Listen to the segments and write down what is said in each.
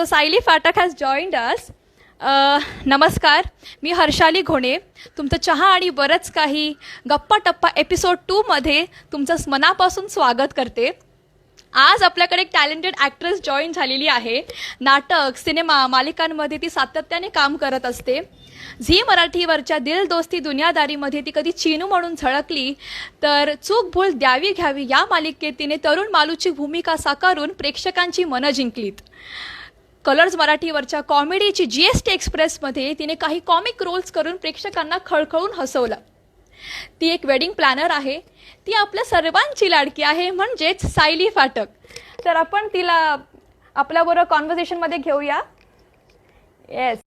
So Saili Fatak has joined us. नमस्कार, मी हर्षाली घोणे. तुमचं चहा आणि बरंच काही गप्पा टप्पा एपिसोड 2मध्ये तुमचं मनापासून स्वागत करते. आज आपल्याकडे एक टॅलेंटेड ॲक्ट्रेस जॉईन झालेली आहे. नाटक, सिनेमा, मालिकांमध्ये ती सातत्याने काम करत असते. झी मराठीवरच्या दिल दोस्ती दुनियादारीमध्ये ती कधी चीनू म्हणून झळकली, तर चूक भूल द्यावी घ्यावी या मालिकेत तिने तरुण मालूची भूमिका साकारून प्रेक्षकांची मनं जिंकलीत. कलर्स मराठीवरच्या कॉमेडीची जीएसटी एक्सप्रेसमध्ये तिने काही कॉमिक रोल्स करून प्रेक्षकांना खळखळून हसवलं. ती एक वेडिंग प्लॅनर आहे. ती आपल्या सर्वांची लाडकी आहे, म्हणजेच सायली फाटक. तर आपण तिला आपल्याबरोबर कॉन्व्हर्सेशनमध्ये घेऊया. येस,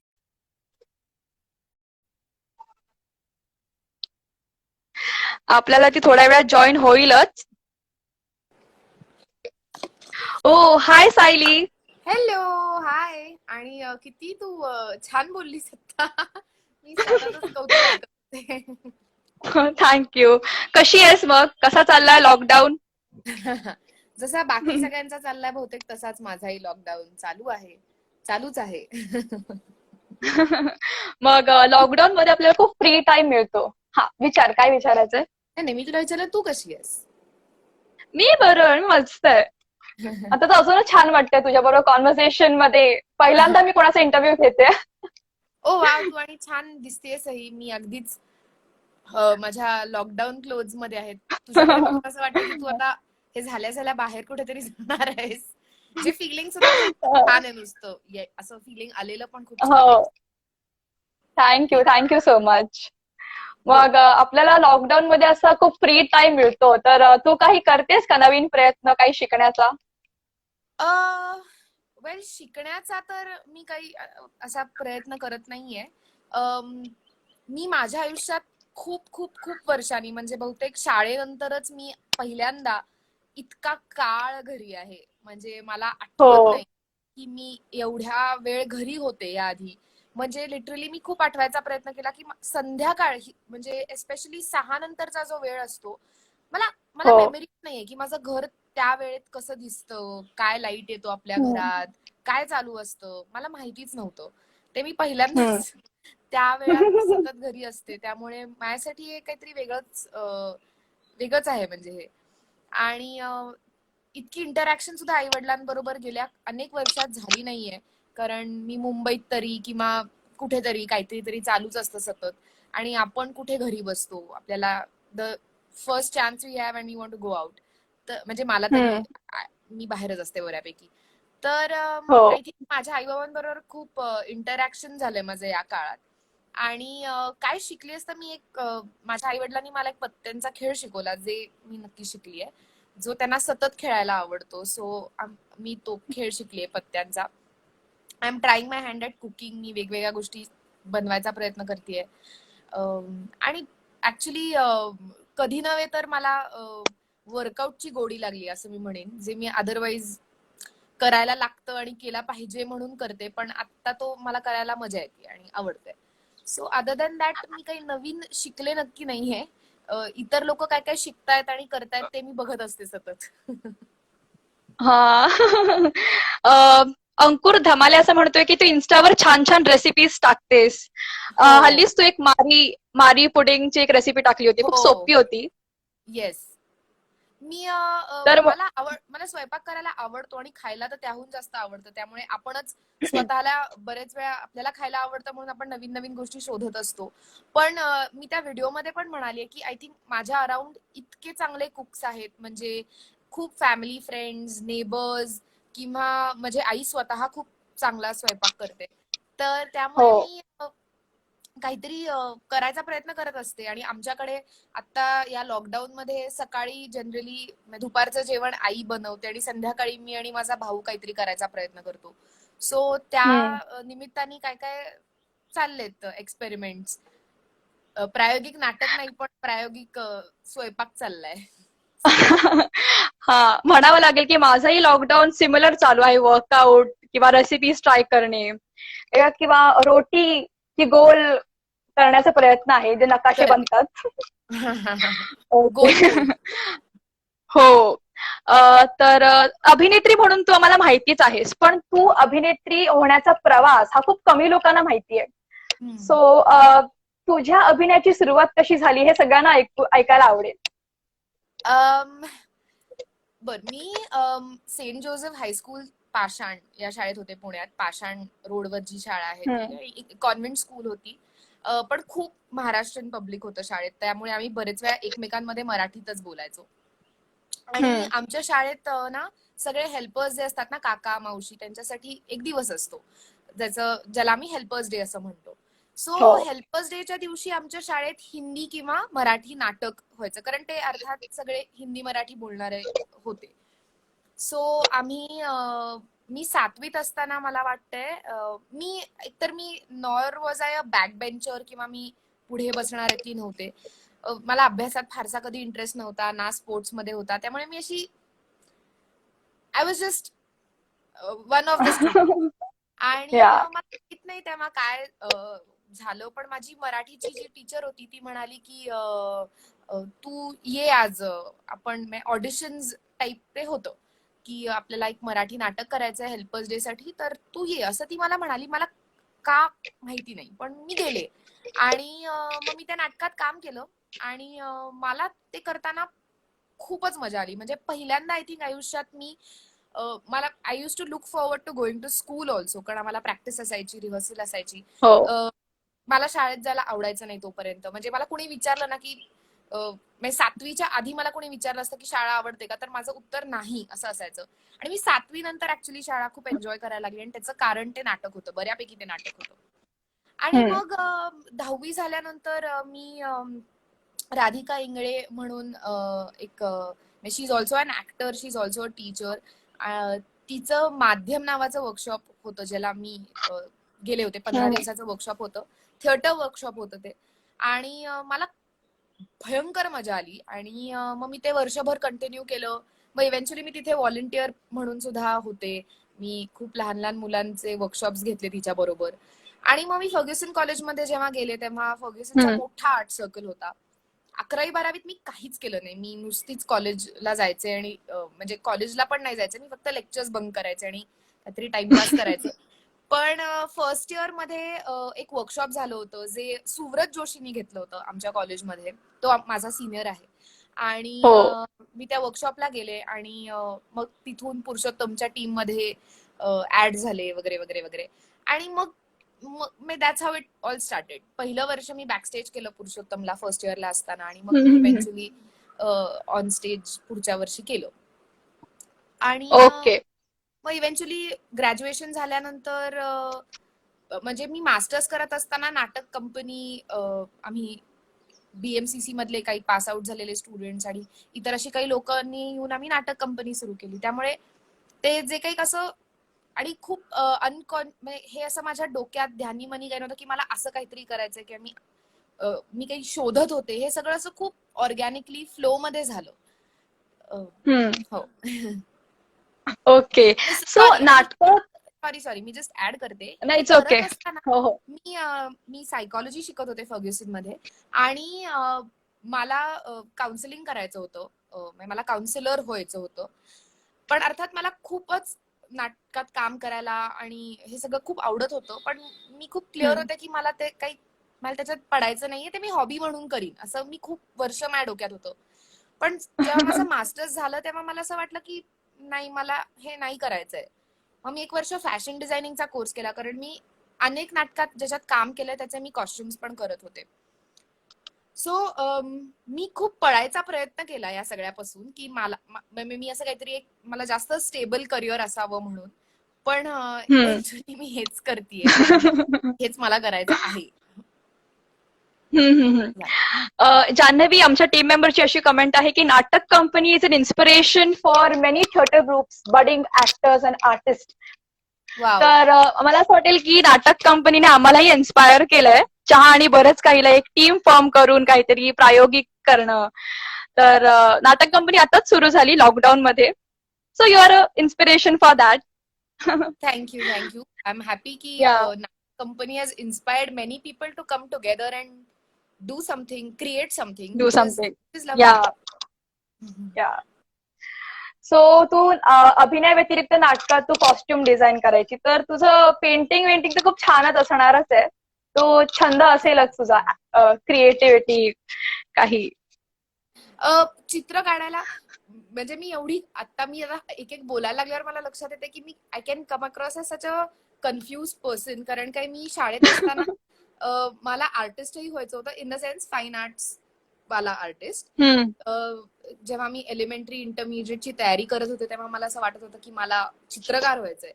आपल्याला ती थोड्या वेळात जॉईन होईलच. ओ हाय सायली. हॅलो, हाय. आणि किती तू छान बोललीस आता. मी स्वतःच कौतुक ऐकत होते. थँक्यू. कशी आहेस मग? कसा चाललाय लॉकडाऊन? जसा बाकी सगळ्यांचा चाललाय बहुतेक तसाच माझाही लॉकडाऊन चालूच आहे. मग लॉकडाऊन मध्ये आपल्याला खूप फ्री टाइम मिळतो. हा विचार, काय विचारायचंय? नाही, मी तुला विचारलं तू कशी आहेस? मी बरं, मी मस्त आहे. आता तर अजूनच छान वाटतंय तुझ्या बरोबर कॉन्व्हर्सेशन मध्ये. पहिल्यांदा मी कोणाचा इंटरव्ह्यू घेते. ओ वाव, तू आणि छान दिसतेसही. मी अगदीच माझ्या लॉकडाऊन क्लोज मध्ये आहे. तुझ्याकडे बघून असं वाटतं की तू आता हे झाल्या बाहेर कुठेतरी जाणार आहेस. जे फिलिंग सुद्धा खूप छान आहे नुसतं. असं फिलिंग आलेलं पण खूप छान आहे. हो, थँक्यू सो मच. मग आपल्याला लॉकडाऊन मध्ये असा खूप फ्री टाइम मिळतो, तर तू काही करतेस का नवीन प्रयत्न काही शिकण्याचा? वेल, शिकण्याचा तर मी काही असा प्रयत्न करत नाहीये. मी माझ्या आयुष्यात खूप खूप खूप वर्षांनी, म्हणजे बहुतेक शाळेनंतरच मी पहिल्यांदा इतका काळ घरी आहे. म्हणजे मला आठवत हो. नाही की मी एवढ्या वेळ घरी होते याआधी. म्हणजे लिटरली मी खूप आठवायचा प्रयत्न केला की संध्याकाळ म्हणजे एस्पेशली 6 नंतरचा जो वेळ असतो, मला मला हो. मेमरी नाहीये की माझं घर त्या वेळेत कसं दिसतं, काय लाईट येतो आपल्या हम्म, घरात, काय चालू असतं, मला माहितीच नव्हतं. ते मी हम्म. पहिल्यांदाच त्या वेळात सतत घरी असते, त्यामुळे माझ्यासाठी हे काहीतरी वेगळंच आहे म्हणजे हे. आणि इतकी इंटरॅक्शन सुद्धा आई वडिलांबरोबर गेल्या अनेक वर्षात झाली नाहीये. कारण मी मुंबईत तरी किंवा कुठेतरी काहीतरी तरी चालूच असतं सतत. आणि आपण कुठे घरी बसतो, आपल्याला the first chance we have and we want to go out. तर म्हणजे मला तरी, हम्म. मी बाहेरच असते बऱ्यापैकी. तर हो. आय थिंक माझ्या आई बाबांबरोबर खूप इंटरॅक्शन झालंय माझं या काळात. आणि काय शिकलीस तर मी माझ्या आई वडिलांनी मला एक पत्त्यांचा खेळ शिकवला, जे मी नक्की शिकलीये, जो त्यांना सतत खेळायला आवडतो. सो मी तो खेळ शिकलीये पत्त्यांचा. I am trying my hand at cooking. मी वेगवेगळ्या गोष्टी बनवायचा प्रयत्न करतेय. आणि ऍक्च्युली कधी नव्हे तर मला वर्कआउटची गोडी लागली असं मी म्हणेन, जे मी अदरवाईज करायला लागतं आणि केला पाहिजे म्हणून करते, पण आता तो मला करायला मजा येते आणि आवडते. सो अदर दॅन दॅट मी काही नवीन शिकले नक्की नाहीये. इतर लोक काय काय शिकतायत आणि करतायत ते मी बघत असते सतत. हा. अ, अंकुर धमाले असं म्हणतोय की तू इन्स्टावर छान छान रेसिपीज टाकतेस. हो हल्लीच तू एक मारी मारी पुडिंगची एक रेसिपी टाकली होती, खूप हो सोपी होती. येस. मी तर मला स्वयंपाक करायला आवडतो आणि खायला तर त्याहून जास्त आवडतं. त्यामुळे आपणच स्वतःला बरेच वेळा आपल्याला खायला आवडतं म्हणून आपण नवीन नवीन गोष्टी शोधत असतो. पण मी त्या व्हिडिओमध्ये पण म्हणाली की आय थिंक माझ्या अराउंड इतके चांगले कुक्स आहेत, म्हणजे खूप फॅमिली, फ्रेंड्स, नेबर्स, किंवा म्हणजे आई स्वतः खूप चांगला स्वयंपाक करते. तर हो. त्यामुळे मी काहीतरी करायचा प्रयत्न करत असते. आणि आमच्याकडे आता या लॉकडाऊन मध्ये सकाळी जनरली दुपारचं जेवण आई बनवते आणि संध्याकाळी मी आणि माझा भाऊ काहीतरी करायचा प्रयत्न करतो. सो त्या हम्म. निमित्ताने काय काय चाललेत एक्सपेरिमेंट्स. प्रायोगिक नाटक नाही, पण प्रायोगिक स्वयंपाक चाललाय. हा, म्हणावं लागेल की माझंही लॉकडाऊन सिमिलर चालू आहे. वर्कआउट किंवा रेसिपीज ट्राय करणे, किंवा रोटी की गोल करण्याचा प्रयत्न आहे, जे नकाशे करेक्ट. बनतात. गोल ओके. गोल. हो. तर अभिनेत्री म्हणून तू आम्हाला माहितीच आहेस, पण तू अभिनेत्री होण्याचा प्रवास हा खूप कमी लोकांना माहिती आहे. हम्म. सो तुझ्या अभिनयाची सुरुवात कशी झाली हे सगळ्यांना ऐकायला आवडेल. अम, बर मी सेंट जोसेफ हायस्कूल पाषाण या शाळेत होते पुण्यात. पाषाण रोडवर जी शाळा आहे हम्म. ती कॉन्व्हेंट स्कूल होती. पण खूप महाराष्ट्रीयन पब्लिक होतं शाळेत, त्यामुळे आम्ही बरेच वेळा एकमेकांमध्ये मराठीतच बोलायचो. आणि हम्म. आमच्या शाळेत ना सगळे हेल्पर्स जे असतात ना, काका मावशी, त्यांच्यासाठी एक दिवस असतो ज्याला आम्ही हेल्पर्स डे असं म्हणतो. हो. सो हेल्पर्स डेच्या दिवशी आमच्या शाळेत हिंदी किंवा मराठी नाटक व्हायचं, कारण ते अर्थात सगळे हिंदी मराठी बोलणारे होते. सो मी 7वीत असताना मला वाटतंय, मी एकतर मी nor was I a back bencher, किंवा मी पुढे बसणारे ती नव्हते. मला अभ्यासात फारसा कधी इंटरेस्ट नव्हता, ना स्पोर्ट्स मध्ये होता, त्यामुळे मी अशी I was just one of the student. आणि या. मला माहित नाही तेव्हा काय झालं, पण माझी मराठीची जी टीचर होती ती म्हणाली की तू ये आज, आपण ऑडिशन्स टाईप ते होतं की आपल्याला एक मराठी नाटक करायचं आहे हेल्पर्स डे साठी, तर तू ये असं ती मला म्हणाली. मला का माहिती नाही, पण मी गेले. आणि मग मी त्या नाटकात काम केलं. आणि मला ते करताना खूपच मजा आली. म्हणजे पहिल्यांदा आय थिंक आयुष्यात मी मला I use to look forward to going to school also, कारण आम्हाला प्रॅक्टिस असायची, रिहर्सल असायची. हो. मला शाळेत जायला आवडायचं नाही तोपर्यंत. म्हणजे मला कोणी विचारलं ना की म्हणजे 7वीच्या आधी मला कोणी विचारलं असतं की शाळा आवडते का, तर माझं उत्तर नाही असं असायचं. आणि मी 7वी नंतर ऍक्च्युली शाळा खूप एन्जॉय करायला लागली, आणि त्याचं कारण ते नाटक होतं, बऱ्यापैकी ते नाटक होतं. आणि हम्म. मग 10वी झाल्यानंतर मी राधिका इंगळे म्हणून एक, she is also an actor, she is also a teacher. तिचं माध्यम नावाचं वर्कशॉप होतं, ज्याला मी गेले होते. 15 हम्म. दिवसाचं वर्कशॉप होतं, थिएटर वर्कशॉप होतं ते. आणि मला भयंकर मजा आली. आणि मग मी ते वर्षभर कंटिन्यू केलं. मग इव्हेंच्युअली मी तिथे व्हॉलंटियर म्हणून सुद्धा होते. मी खूप लहान लहान मुलांचे वर्कशॉप्स घेतले तिच्या बरोबर. आणि मग मी फर्ग्युसन कॉलेजमध्ये जेव्हा गेले, तेव्हा फर्ग्युसनचा हम्म. मोठा आर्ट सर्कल होता. 11वी-12वीत मी काहीच केलं नाही. मी नुसतीच कॉलेजला जायचे, आणि म्हणजे कॉलेजला पण नाही जायचे मी, फक्त लेक्चर्स बंक करायचे आणि काहीतरी टाइमपास करायचं. पण फर्स्ट इयर मध्ये एक वर्कशॉप झालं होतं, जे सुव्रत जोशींनी घेतलं होतं आमच्या कॉलेजमध्ये. तो माझा सिनियर आहे. आणि हो. मी त्या वर्कशॉपला गेले, आणि मग तिथून पुरुषोत्तमच्या टीम मध्ये ऍड झाले वगैरे वगैरे वगैरे. आणि मग that's how it all started. पहिलं वर्ष मी बॅकस्टेज केलं पुरुषोत्तमला फर्स्ट इयरला असताना, आणि मग मी हम्म. इव्हेंच्युअली ऑन स्टेज पुढच्या वर्षी केलं. आणि ओके. मग इव्हेंच्युअली ग्रॅज्युएशन झाल्यानंतर म्हणजे मी मास्टर्स करत असताना नाटक कंपनी, आम्ही बीएमसीसी मधले काही पास आउट झालेले स्टुडंट्स आणि इतर अशी काही लोकांनी येऊन आम्ही नाटक कंपनी सुरू केली. त्यामुळे ते जे काही कसं, आणि खूप हे असं माझ्या डोक्यात ध्यानीमनी काही नव्हतं की मला असं काहीतरी करायचंय, किंवा मी काही शोधत होते. हे सगळं असं खूप ऑर्गॅनिकली फ्लो मध्ये झालं. हम्म. हो. ओके. सो सॉरी, आणि नाटक. सॉरी सॉरी मी जस्ट ऍड करते. हे नाहीच. ओके. करत असताना हो हो. मी सायकॉलॉजी शिकत होते फर्ग्युसन मध्ये. आणि मला काउन्सिलिंग करायचं होतं, म्हणजे मला काउन्सिलर व्हायचं होतं. पण अर्थात मला खूपच नाटकात काम करायला आणि हे सगळं खूप आवडत होतं. पण मी खूप क्लिअर हम्म. होते की मला त्याच्यात पडायचं नाहीये, ते मी हॉबी म्हणून करीन, असं मी खूप वर्ष माझ्या डोक्यात होतं. पण जेव्हा माझं मास्टर्स झालं, तेव्हा मला असं वाटलं की नाही, मला हे नाही करायचंय. मग मी 1 वर्ष फॅशन डिझायनिंगचा कोर्स केला, कारण मी अनेक नाटकात ज्याच्यात काम केलं त्याचे मी कॉस्ट्युम्स पण करत होते. सो मी खूप पळायचा प्रयत्न केला या सगळ्यापासून, की मी असं काहीतरी एक मला जास्त स्टेबल करिअर असावं म्हणून. पण हम्म. इव्हेंच्युअली मी हेच करतेय, आणि हेच मला करायचं आहे. जान्हवी, आमच्या टीम मेंबरची अशी कमेंट आहे की नाटक company is an inspiration for many theatre groups, budding actors and artist. Wow. तर मला असं वाटेल की नाटक कंपनीने आम्हालाही इन्स्पायर केलंय, चहा आणि बरंच काहीला एक टीम फॉर्म करून काहीतरी प्रायोगिक करणं. तर नाटक कंपनी आताच सुरू झाली लॉकडाऊन मध्ये. So you are a inspiration for that. Thank you thank you. I am happy की yeah. Company has inspired many people to come together and do something, create something, do which something. Is yeah. Lovely. Yeah. So तू अभिनय व्यतिरिक्त नाटकात तू costume design करायची, तर तुझं painting वेंटिंग तर खूप छानच असणारच आहे. तो छंद असेलच तुझा, क्रिएटिव्हिटी काही. चित्र काढायला म्हणजे मी एवढी आता मी आता एक एक बोलायला लागल्यावर मला लक्षात येते की मी I can come across as such a confuse person. कारण काही मी शाळेत असताना मला आर्टिस्टही व्हायचं होतं, in the sense fine arts वाला आर्टिस्ट. हम्म. जेव्हा मी एलिमेंटरी इंटरमिजिएटची तयारी करत होते तेव्हा मला असं वाटत होतं की मला चित्रकार व्हायचंय.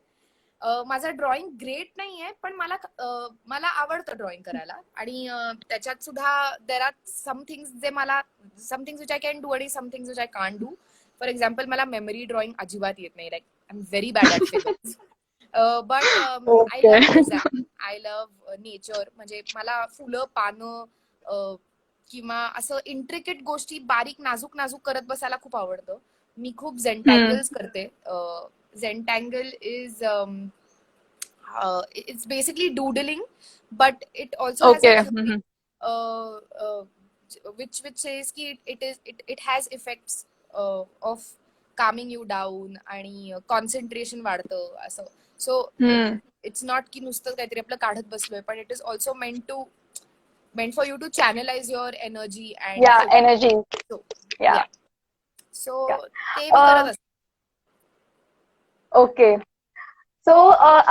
माझं ड्रॉइंग ग्रेट नाहीये, पण मला आवडतं ड्रॉइंग करायला. आणि त्याच्यात सुद्धा देर आर सम थिंग्स जे मला, some things which I can do आणि some things which I can do. For example, मला मेमरी ड्रॉइंग अजिबात येत नाही. Like I am very bad at figures. But I okay. Love design, I love nature. म्हणजे मला फुलं, पानं किंवा असं इंट्रिकेट गोष्टी बारीक नाजूक नाजूक करत बसायला खूप आवडतं. मी खूप हम्म. झेंटँगल्स करते. Zentangle is it's basically doodling, but it also has a okay. theory, uh, uh, which says ki it has effects of calming you down आणि concentration वाढतं असं. So it's not की नुसतं काहीतरी आपलं काढत बसलोय, पण it is also meant for you to channelize your energy and या focus. एनर्जी. So या. yeah, so ते मी करत असते. ओके. सो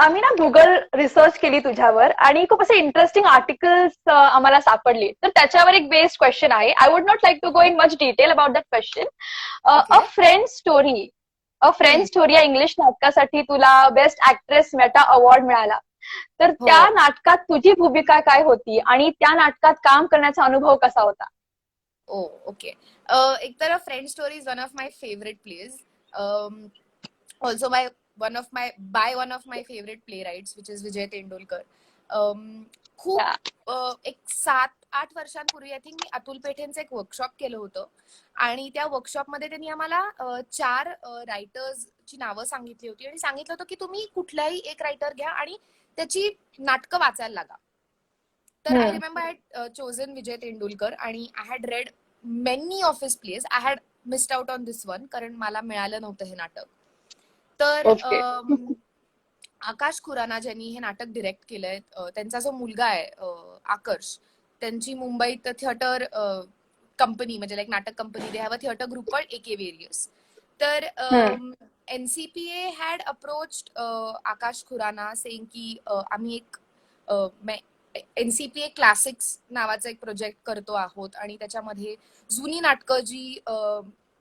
आम्ही ना गुगल रिसर्च केली तुझ्यावर आणि खूप असे इंटरेस्टिंग आर्टिकल्स आम्हाला सापडली. तर त्याच्यावर एक बेस्ड क्वेश्चन आहे. I would not like to go in much detail about that question. A Okay. French story, या इंग्लिश नाटकासाठी तुला बेस्ट ऍक्ट्रेस मेटा अवॉर्ड मिळाला. तर हो. त्या नाटकात तुझी भूमिका काय होती आणि त्या नाटकात काम करण्याचा अनुभव कसा होता? ओके. एक तर friend story is one of my favourite plays. Also by one of my favourite playwrights which is Vijay Tendulkar. खूप एक 7-8 वर्षांपूर्वी आय थिंक मी अतुल पेठेंचं एक वर्कशॉप केलं होतं. आणि त्या वर्कशॉपमध्ये त्यांनी आम्हाला 4 रायटर्सची नावं सांगितली होती आणि सांगितलं होतं की तुम्ही कुठल्याही एक रायटर घ्या आणि त्याची नाटकं वाचायला लागा. तर I remember I had chosen Vijay Tendulkar आणि I had read many of his plays. I had missed out on this one कारण मला मिळालं नव्हतं हे नाटक. तर ओके. आकाश खुराना ज्यांनी हे नाटक डिरेक्ट केलंय, त्यांचा जो मुलगा आहे आकर्ष, त्यांची मुंबईत थिएटर कंपनी म्हणजे लाईक नाटक company, they have a theatre group called AK various. तर NCPA had approached Akash Khurana saying की आम्ही एक NCPA क्लासिक्स नावाचा एक प्रोजेक्ट करतो आहोत आणि त्याच्यामध्ये जुनी नाटकं जी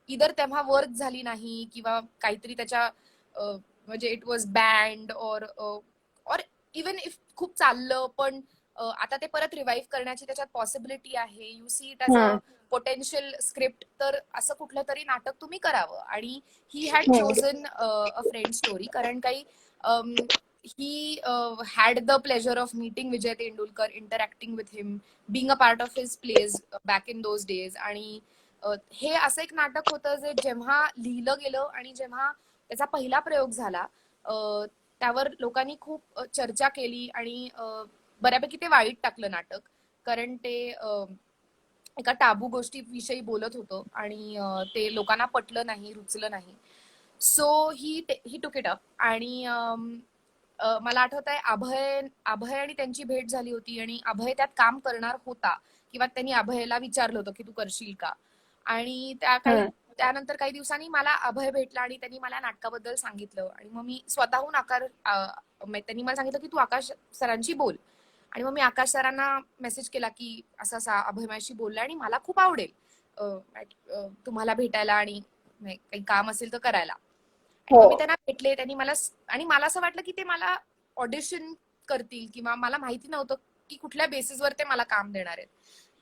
इधर तेव्हा वर्क झाली नाही किंवा काहीतरी त्याच्या म्हणजे इट वॉज बँड और इवन इफ खूप चाललं पण आता ते परत रिवाईव्ह करण्याची त्याच्यात पॉसिबिलिटी आहे. You see it as a potential script. तर असं कुठलं तरी नाटक तुम्ही करावं. आणि he had chosen a friend story कारण काही he had the pleasure of meeting Vijay Tendulkar, interacting with him, being a part of his plays back in those days. आणि हे असं एक नाटक होतं जे जेव्हा लिहिलं गेलं आणि जेव्हा त्याचा पहिला प्रयोग झाला त्यावर लोकांनी खूप चर्चा केली आणि बऱ्यापैकी ते वाईट टाकलं नाटक. कारण ते एका टाबू गोष्टीविषयी बोलत होतं आणि ते लोकांना पटलं नाही, रुचलं नाही. So he took it up. आणि मला आठवत आहे अभय आणि त्यांची भेट झाली होती आणि अभय त्यात काम करणार होता किंवा त्यांनी अभयला विचारलं होतं की तू करशील का. आणि त्यानंतर काही दिवसांनी मला अभय भेटला आणि त्यांनी मला नाटकाबद्दल सांगितलं आणि मग मी स्वतःहून त्यांनी मला सांगितलं की तू आकाश सरांशी बोल. आणि मग मी आकाश सरांना मेसेज केला की असं असा अभय माझ्याशी बोलला आणि मला खूप आवडेल तुम्हाला भेटायला आणि काही काम असेल तर करायला. आणि मग मी त्यांना भेटले. त्यांनी मला असं वाटलं की ते मला ऑडिशन करतील किंवा मला माहिती नव्हतं की कुठल्या बेसिसवर ते मला काम देणार आहेत.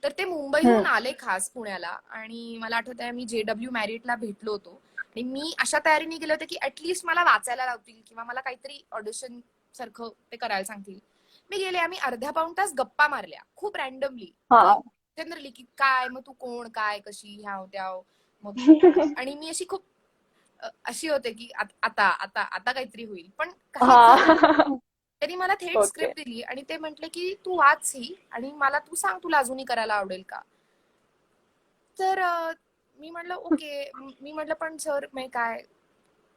तर ते मुंबईहून आले खास पुण्याला आणि मला आठवत आहे मी JW मॅरिटला भेटलो होतो आणि मी अशा तयारीने गेले होते की ऍटलिस्ट मला वाचायला लावतील किंवा मला काहीतरी ऑडिशन सारखं ते करायला सांगतील. मी गेले. आम्ही अर्धा पाऊण तास गप्पा मारल्या खूप रॅन्डमली जनरली की काय मग तू कोण काय कशी ह्याव त्याव मग. आणि मी अशी खूप अशी होते की आता आता आता काहीतरी होईल पण काहीच झालं. त्यांनी मला थेट स्क्रिप्ट दिली आणि ते म्हटले की तू वाच ही आणि मला तू सांग तुला अजूनही करायला आवडेल का. तर मी म्हटलं ओके. मी म्हटलं पण सर मी काय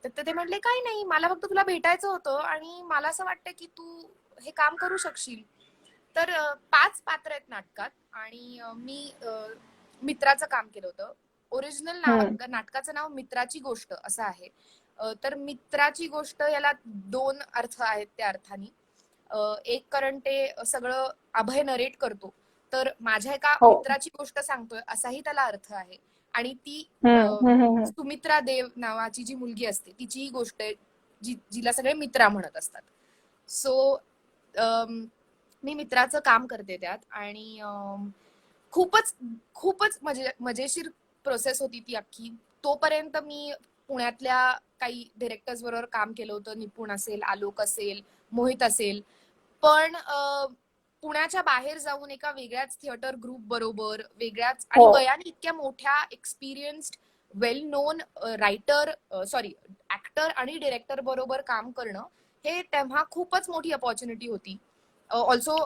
तर ते म्हटले काही नाही, मला फक्त तुला भेटायचं होतं आणि मला असं वाटतं की तू हे काम करू शकशील. तर 5 पात्र आहेत नाटकात आणि मी मित्राचं काम केलं होतं. ओरिजिनल नाटकाचं नाव मित्राची गोष्ट असं आहे. तर मित्राची गोष्ट याला 2 अर्थ आहेत त्या अर्थाने. एक कारण ते सगळं अभय नरेट करतो, तर माझ्या एका हो. मित्राची गोष्ट सांगतोय असाही त्याला अर्थ आहे. आणि ती सुमित्रा देव नावाची जी मुलगी असते तिची ही गोष्ट आहे, जिला सगळे मित्रा म्हणत असतात. सो मी मित्राचं काम करते त्यात आणि खूपच खूपच मजेशीर प्रोसेस होती ती अख्खी. तोपर्यंत मी पुण्यातल्या काही डिरेक्टर्स बरोबर काम केलं होतं. निपुण असेल, आलोक असेल, मोहित असेल. पण पुण्याच्या बाहेर जाऊन एका वेगळ्याच थिएटर ग्रुप बरोबर, वेगळ्याच आणि वयाने इतक्या मोठ्या एक्सपिरियन्स्ड वेल नोन रायटर ऍक्टर आणि डिरेक्टर बरोबर काम करणं हे तेव्हा खूपच मोठी अपॉर्च्युनिटी होती. ऑल्सो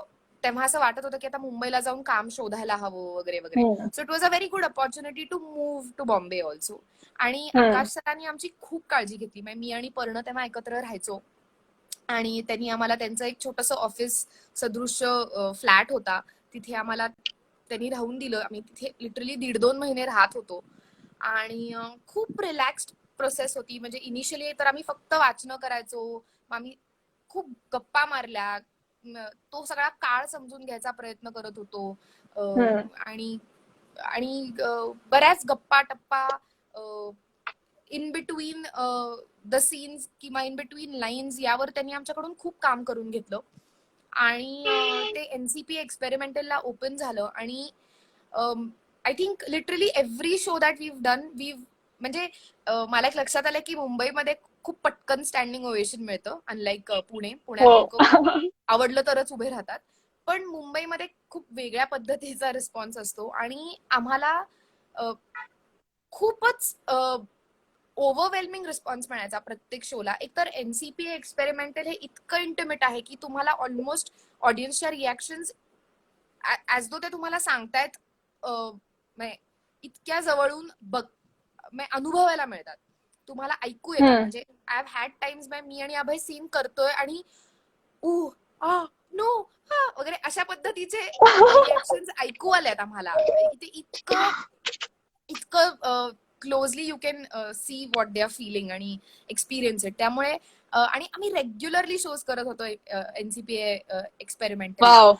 तेव्हा असं वाटत होतं की आता मुंबईला जाऊन काम शोधायला हवं वगैरे वगैरे. So it was a very good opportunity to move to Bombay also. आणि आकाश सरांनी आमची खूप काळजी घेतली. मी आणि पर्ण तेव्हा एकत्र राहायचो आणि त्यांनी आम्हाला त्यांचं एक छोटंसं ऑफिस सदृश्य फ्लॅट होता, तिथे आम्हाला त्यांनी राहून दिलं. आम्ही तिथे लिटरली 1.5-2 महिने राहत होतो आणि खूप रिलॅक्स्ड प्रोसेस होती. म्हणजे इनिशियली तर आम्ही फक्त वाचनं करायचो, आम्ही खूप गप्पा मारल्या, तो सगळा काळ समजून घ्यायचा प्रयत्न करत होतो. आणि आणि बऱ्याच गप्पा टप्पा इन बिटवीन द सीन्स किंवा इन बिटवीन लाईन्स यावर त्यांनी आमच्याकडून खूप काम करून घेतलं. आणि ते एनसीपी एक्सपेरिमेंटलला ओपन झालं आणि I think literally every show that we've done म्हणजे मला एक लक्षात आलं की मुंबईमध्ये खूप पटकन स्टँडिंग ओवेशन मिळतं, अनलाईक पुण्यात लोक आवडलं तरच उभे राहतात. पण मुंबईमध्ये खूप वेगळ्या पद्धतीचा रिस्पॉन्स असतो आणि आम्हाला खूपच ओव्हरवेल्मिंग रिस्पॉन्स मिळायचा प्रत्येक शोला. एकतर एनसीपी एक्सपेरिमेंटल हे इतकं इंटिमेट आहे की तुम्हाला ऑलमोस्ट ऑडियन्सच्या रिॲक्शन्स ऍज दो ते तुम्हाला सांगतायत, इतक्या जवळून अनुभवायला मिळतात, तुम्हाला ऐकू येतात. म्हणजे आय हॅव हॅड टाइम्स मी आणि अभय सीन करतोय आणि नो वगैरे अशा पद्धतीचे रिॲक्शन्स ऐकू आल्यात आम्हाला. इथे इतकं इतकं closely you can see what they are feeling आणि एक्सपिरियन्स इट. त्यामुळे आणि आम्ही रेग्युलरली शोज करत होतो एनसीपीए एक्सपेरिमेंटल.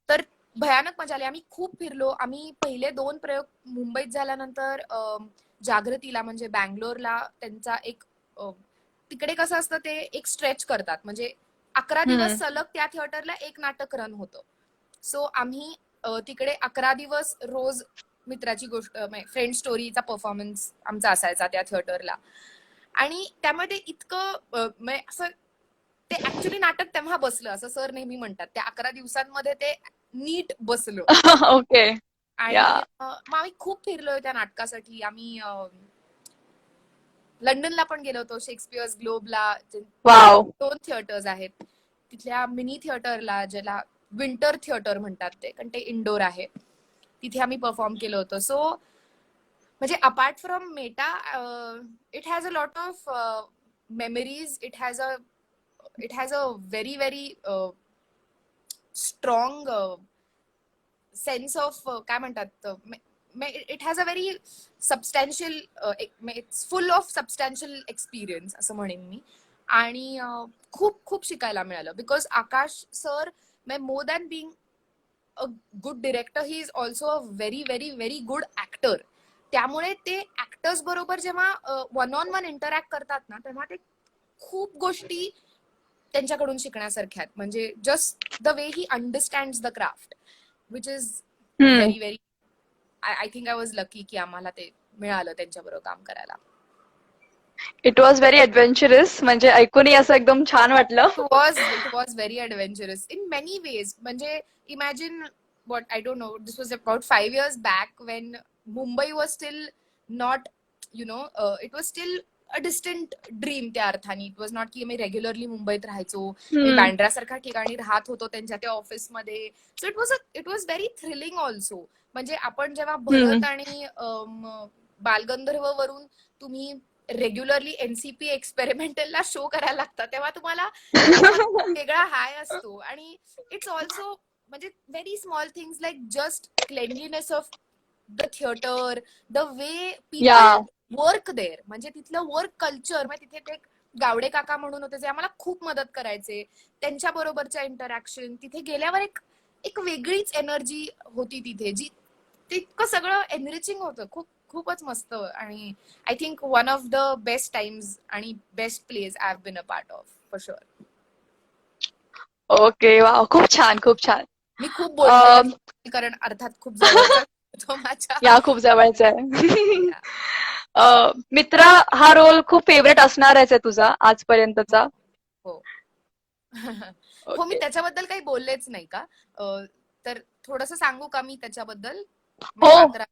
तर भयानक मजा आली. आम्ही खूप फिरलो. आम्ही पहिले 2 प्रयोग मुंबईत झाल्यानंतर जागृतीला म्हणजे बँगलोरला त्यांचा एक तिकडे कसं असतं ते एक स्ट्रेच करतात, म्हणजे 11 दिवस सलग त्या थिएटरला एक नाटक रन होतं. सो आम्ही तिकडे 11 दिवस रोज मित्राची गोष्ट फ्रेंड स्टोरीचा परफॉर्मन्स आमचा असायचा त्या थिएटरला. आणि त्यामुळे ते इतकं असं ते ऍक्च्युली नाटक तेव्हा बसलं असं सर नेहमी म्हणतात. त्या 11 दिवसांमध्ये ते नीट बसलं. ओके. आणि मग आम्ही खूप फिरलोय त्या नाटकासाठी. आम्ही लंडनला पण गेलो होतो, शेक्सपियर्स ग्लोबला 2 थिएटर्स आहेत. तिथल्या मिनी थिएटरला, ज्याला विंटर थिएटर म्हणतात ते, कारण ते इंडोर आहे, तिथे आम्ही परफॉर्म केलं होतं. सो म्हणजे apart from Meta it has a lot of memories. It has a very very strong sense of काय म्हणतात, it has a very substantial, it's full of substantial experience असं म्हणेन मी. आणि खूप खूप शिकायला मिळालं. Because Akash sir more than being a good director, he is also a very very very good actor. त्यामुळे ते ऍक्टर्स बरोबर जेव्हा वन ऑन वन इंटरॅक्ट करतात ना, तेव्हा ते खूप गोष्टी त्यांच्याकडून शिकण्यासारख्या आहेत. म्हणजे just the way he understands the craft, which is very very, I think I was lucky की आम्हाला ते मिळालं त्यांच्याबरोबर काम करायला. It was very adventurous. म्हणजे ऐकूनही असं एकदम छान वाटलं. It was very adventurous in many ways. म्हणजे imagine what, I don't know, this was about 5 years back when Mumbai was still not, it was still a distant dream त्या अर्थाने. It was not की मी regularly मुंबईत राहायचो, मी बँड्रा सारख्या ठिकाणी राहत होतो त्यांच्या त्या ऑफिसमध्ये. So it was very thrilling also. म्हणजे आपण जेव्हा भरत आणि बालगंधर्व वरून तुम्ही रेग्युलरली एनसीपी एक्सपेरिमेंटलला शो करायला लागतात तेव्हा तुम्हाला त्याच्यामध्ये वेगळा हाय असतो. आणि इट्स ऑल्सो म्हणजे very small things like just cleanliness of the theatre, the way people या वर्क देअर, म्हणजे तिथलं वर्क कल्चर. म्हणजे तिथे ते गावडे काका म्हणून होते जे आम्हाला खूप मदत करायचे. त्यांच्या बरोबरच्या इंटरॅक्शन, तिथे गेल्यावर एक एक वेगळीच एनर्जी होती तिथे, जी तितकं सगळं एनरिचिंग होतं. खूपच मस्त. आणि I think one of the best times आणि best place I have been a part of for sure. Okay, वा, खूप छान, खूप छान. मी खूप बोलते अं, कारण अर्थात खूप जवळचा तो माझ्या. या खूप जवळचं आहे. मित्रा हा रोल खूप फेवरेट असणारच आहे तुझा आजपर्यंतचा. हो. हो, मी ओके. त्याच्याबद्दल काही बोललेच नाही का? तर थोडंसं सांगू का मी त्याच्याबद्दल? हो, म्हणजे पात्र.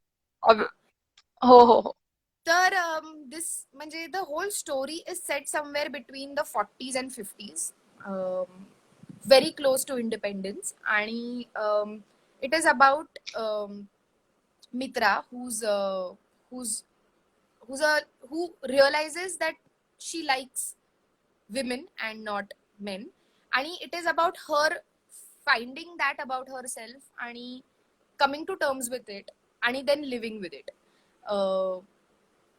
ऑब- हो हो हो. तर दिस म्हणजे the whole story is set somewhere between the 40s and 50s, very close to independence. आणि it is about Mitra who's who's a who realizes that she likes women and not men. आणि it is about her finding that about herself आणि coming to terms with it आणि then living with it.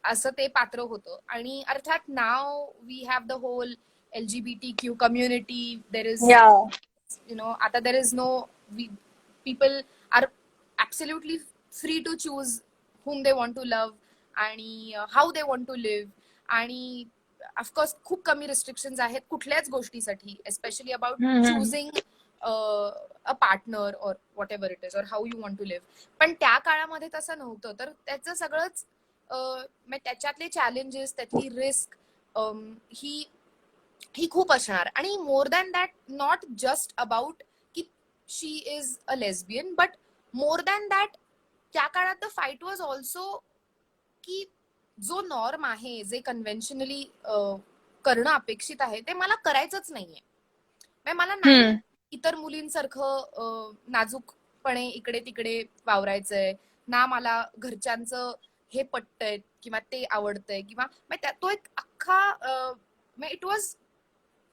असं ते पात्र होतं. आणि अर्थात नाव we have the whole LGBTQ community. There is yeah आता there is no, people are absolutely free to choose whom they want to love आणि how they want to live. आणि ऑफकोर्स खूप कमी रिस्ट्रिक्शन्स आहेत कुठल्याच गोष्टीसाठी, especially about choosing a partner or whatever it is or how you want to live. पण त्या काळामध्ये तसं नव्हतं. तर त्याचं सगळंच त्याच्यातले चॅलेंजेस, त्यातली रिस्क ही ही खूप असणार. आणि more than that, not just about की she is a lesbian, but more than that त्या काळात द फाईट वॉज ऑल्सो की जो नॉर्म आहे, जे कन्व्हेन्शनली करणं अपेक्षित आहे, ते मला करायचंच नाहीये. मला नाही इतर मुलींसारखं नाजूकपणे इकडे तिकडे वावरायचंय ना. मला घरच्यांचं हे पटतंय किंवा ते आवडतंय किंवा तो एक अख्खा it was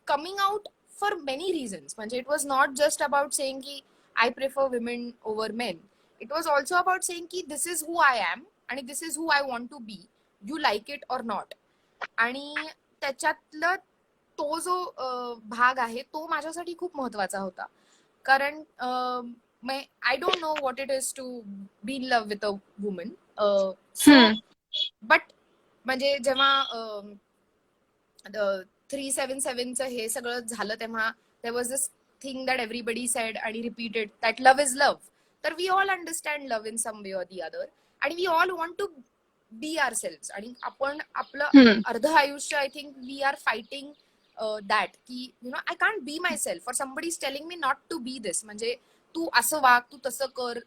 coming out for many reasons. म्हणजे it was not just about saying की I prefer women over men. It was also about saying की this is who I am आणि this is who I want to be, you like it or not. आणि त्याच्यातलं तो जो भाग आहे तो माझ्यासाठी खूप महत्वाचा होता. कारण I don't know what it is to be in love with a woman. So but म्हणजे जेव्हा 377चं हे सगळं झालं तेव्हा there was this thing that everybody said आणि repeated, that love is love. तर we all understand love in some way or the other आणि we all want to be our self. आणि आपण आपलं अर्ध आयुष्य I think we are fighting that की I can't be my self or somebody is telling me not to be this. म्हणजे तू असं वाग, तू तसं कर,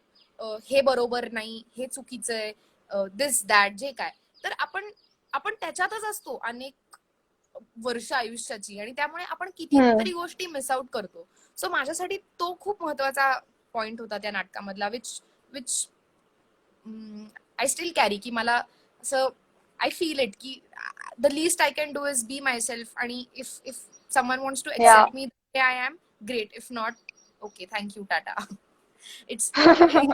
हे बरोबर नाही, हे चुकीचं आहे, दिस दॅट जे काय. तर आपण त्याच्यातच असतो अनेक वर्ष आयुष्याची आणि त्यामुळे आपण कितीतरी गोष्टी मिस आउट करतो. सो माझ्यासाठी तो खूप महत्वाचा पॉइंट होता त्या नाटकामधला, विच आय स्टील कॅरी. की मला असं आय फील इट की the least I can do is be my self. आणि if someone wants to accept me the way I am, great. If not, okay, thank you, tata. It's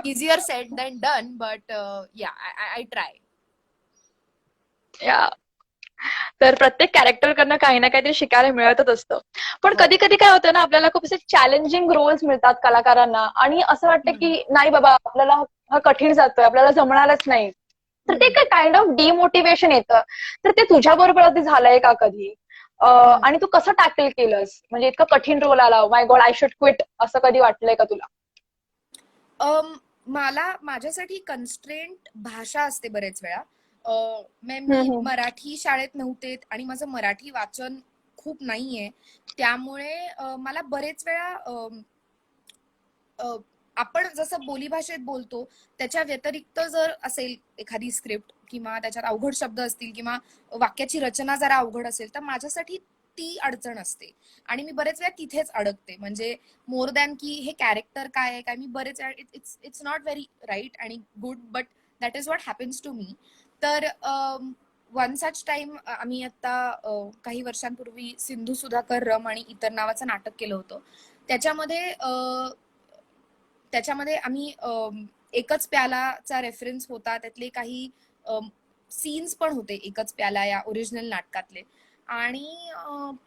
easier said than done, but yeah, I try. Yeah तर प्रत्येक character कडनं काही ना काहीतरी शिकायला मिळतच असतं. पण हो. कधी कधी काय होतं ना, आपल्याला खूप असे चॅलेंजिंग रोल्स मिळतात कलाकारांना आणि असं वाटतं की नाही बाबा, आपल्याला हा कठीण जातोय, आपल्याला जमणारच नाही. तर ते काय काइंड ऑफ डिमोटिवेशन येतं. तर ते तुझ्या बरोबर आधी झालंय का कधी? आणि तू कसं टॅकल केलंस? म्हणजे इतकं कठीण रोल आला, माय गॉड आय शुड क्विट, असं कधी वाटलंय का तुला? मला माझ्यासाठी कन्स्ट्रेंट भाषा असते बरेच वेळा. मी मराठी शाळेत नव्हते आणि माझं मराठी वाचन खूप नाहीये. त्यामुळे मला बरेच वेळा आपण जसं बोलीभाषेत बोलतो त्याच्या व्यतिरिक्त जर असेल एखादी स्क्रिप्ट किंवा त्याच्यात अवघड शब्द असतील किंवा वाक्याची रचना जरा अवघड असेल तर माझ्यासाठी ती अडचण असते. आणि मी बरेच वेळा तिथेच अडकते. म्हणजे मोर दॅन की हे कॅरेक्टर काय आहे काय, मी बरेच वेळा इट्स नॉट व्हेरी राईट आणि good, but that is what happens to me. तर वन सच टाइम आम्ही आता काही वर्षांपूर्वी सिंधू सुधाकर रम आणि इतर नावाचं नाटक केलं होतं. त्याच्यामध्ये त्याच्यामध्ये आम्ही एकच प्यालाचा रेफरन्स होता. त्यातले काही सीन्स पण होते एकच प्याला या ओरिजिनल नाटकातले, आणि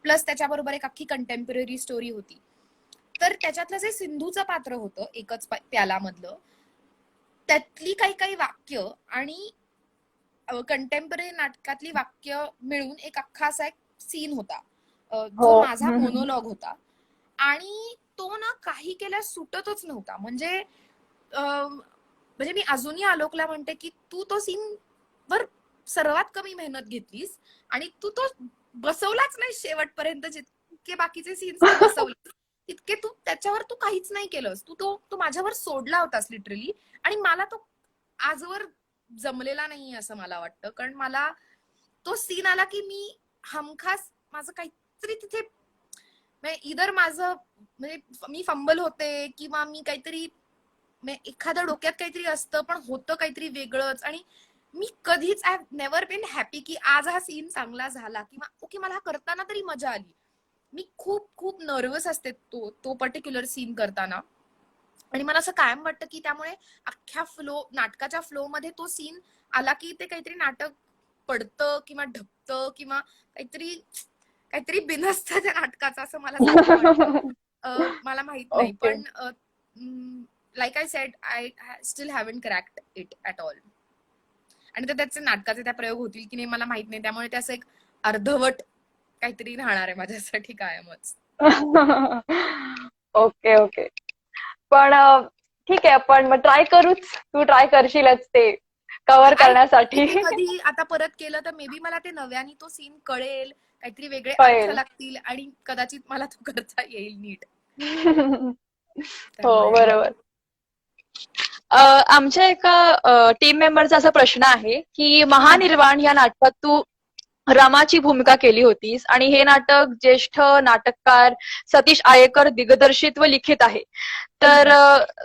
प्लस त्याच्याबरोबर एक अख्खी कंटेम्पररी स्टोरी होती. तर त्याच्यातलं जे सिंधूचं पात्र होतं एकच प्यालामधलं, त्यातली काही काही वाक्य आणि कंटेम्पररी नाटकातली वाक्य मिळून एक अख्खा असा एक सीन होता, जो हो. माझा मोनोलॉग होता. आणि तो ना काही केल्यास सुटतच नव्हता. म्हणजे मी अजूनही आलोकला म्हणते की तू तो सीन वर सर्वात कमी मेहनत घेतलीस आणि तू तो बसवलाच नाही शेवटपर्यंत. जितके बाकीचे सीन्स तू बसवले तितके तू त्याच्यावर तू काहीच नाही केलंस. तू माझ्यावर सोडला होतास लिटरली. आणि मला तो आजवर जमलेला नाही असं मला वाटतं. कारण मला तो सीन आला की मी हमखास माझं काहीतरी तिथे इधर माझं म्हणजे मी फंबल होते किंवा मी काहीतरी एखाद्या डोक्यात काहीतरी असतं पण होतं काहीतरी वेगळंच. आणि मी कधीच I have never been happy की आज हा सीन चांगला झाला किंवा ओके मला हा करताना तरी मजा आली. मी खूप खूप नर्वस असते तो पर्टिक्युलर सीन करताना. आणि मला असं कायम वाटतं की त्यामुळे अख्ख्या नाटकाच्या फ्लो मध्ये तो सीन आला की ते काहीतरी नाटक पडतं किंवा ढपतं किंवा काहीतरी बिनसतं त्या नाटकाचं असं मला सारखं वाटतं. मला माहित नाही. ओके. पण like I said I still haven't cracked it at all. आणि त्याचे नाटकाचे त्या प्रयोग होतील की नाही मला माहित नाही. त्यामुळे ते असं एक अर्धवट काहीतरी राहणार आहे माझ्यासाठी कायमच. Okay okay. पण ठीक आहे, आपण मग ट्राय करूच. तू ट्राय करशीलच ते कव्हर करण्यासाठी. ते कधी आता परत केलं तर मे बी मला ते नव्याने तो सीन कळेल, काहीतरी वेगळे अर्थ कळेल. लागतील आणि कदाचित मला तो करता येईल नीट. हो, त्यामुळे बरोबर. आमच्या एका टीम मेंबरचा असा प्रश्न आहे की महानिर्वाण या नाटकात तू रमाची भूमिका केली होतीस आणि हे नाटक ज्येष्ठ नाटककार सतीश आयेकर दिग्दर्शित व लिखित आहे. तर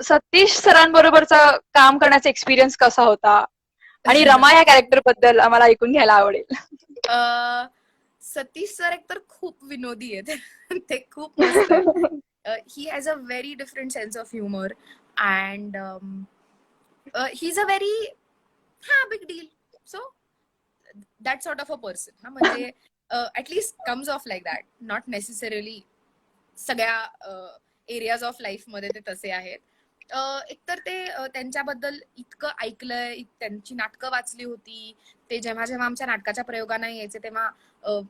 सतीश सरांबरोबरचा काम करण्याचा एक्सपिरियन्स कसा होता आणि रमा या कॅरेक्टर बद्दल आम्हाला ऐकून घ्यायला आवडेल. सतीश सर एक तर खूप विनोदी आहेत. ते खूप मस्त आहेत. He has a very different sense of humor and he's a very big deal. So that sort of a person. म्हणजे at least comes off like that. Not necessarily सगळ्या एरियाज ऑफ लाईफ मध्ये ते तसे आहेत. एकतर ते त्यांच्याबद्दल इतकं ऐकलंय, त्यांची नाटकं वाचली होती. ते जेव्हा जेव्हा आमच्या नाटकाच्या प्रयोगांना यायचे तेव्हा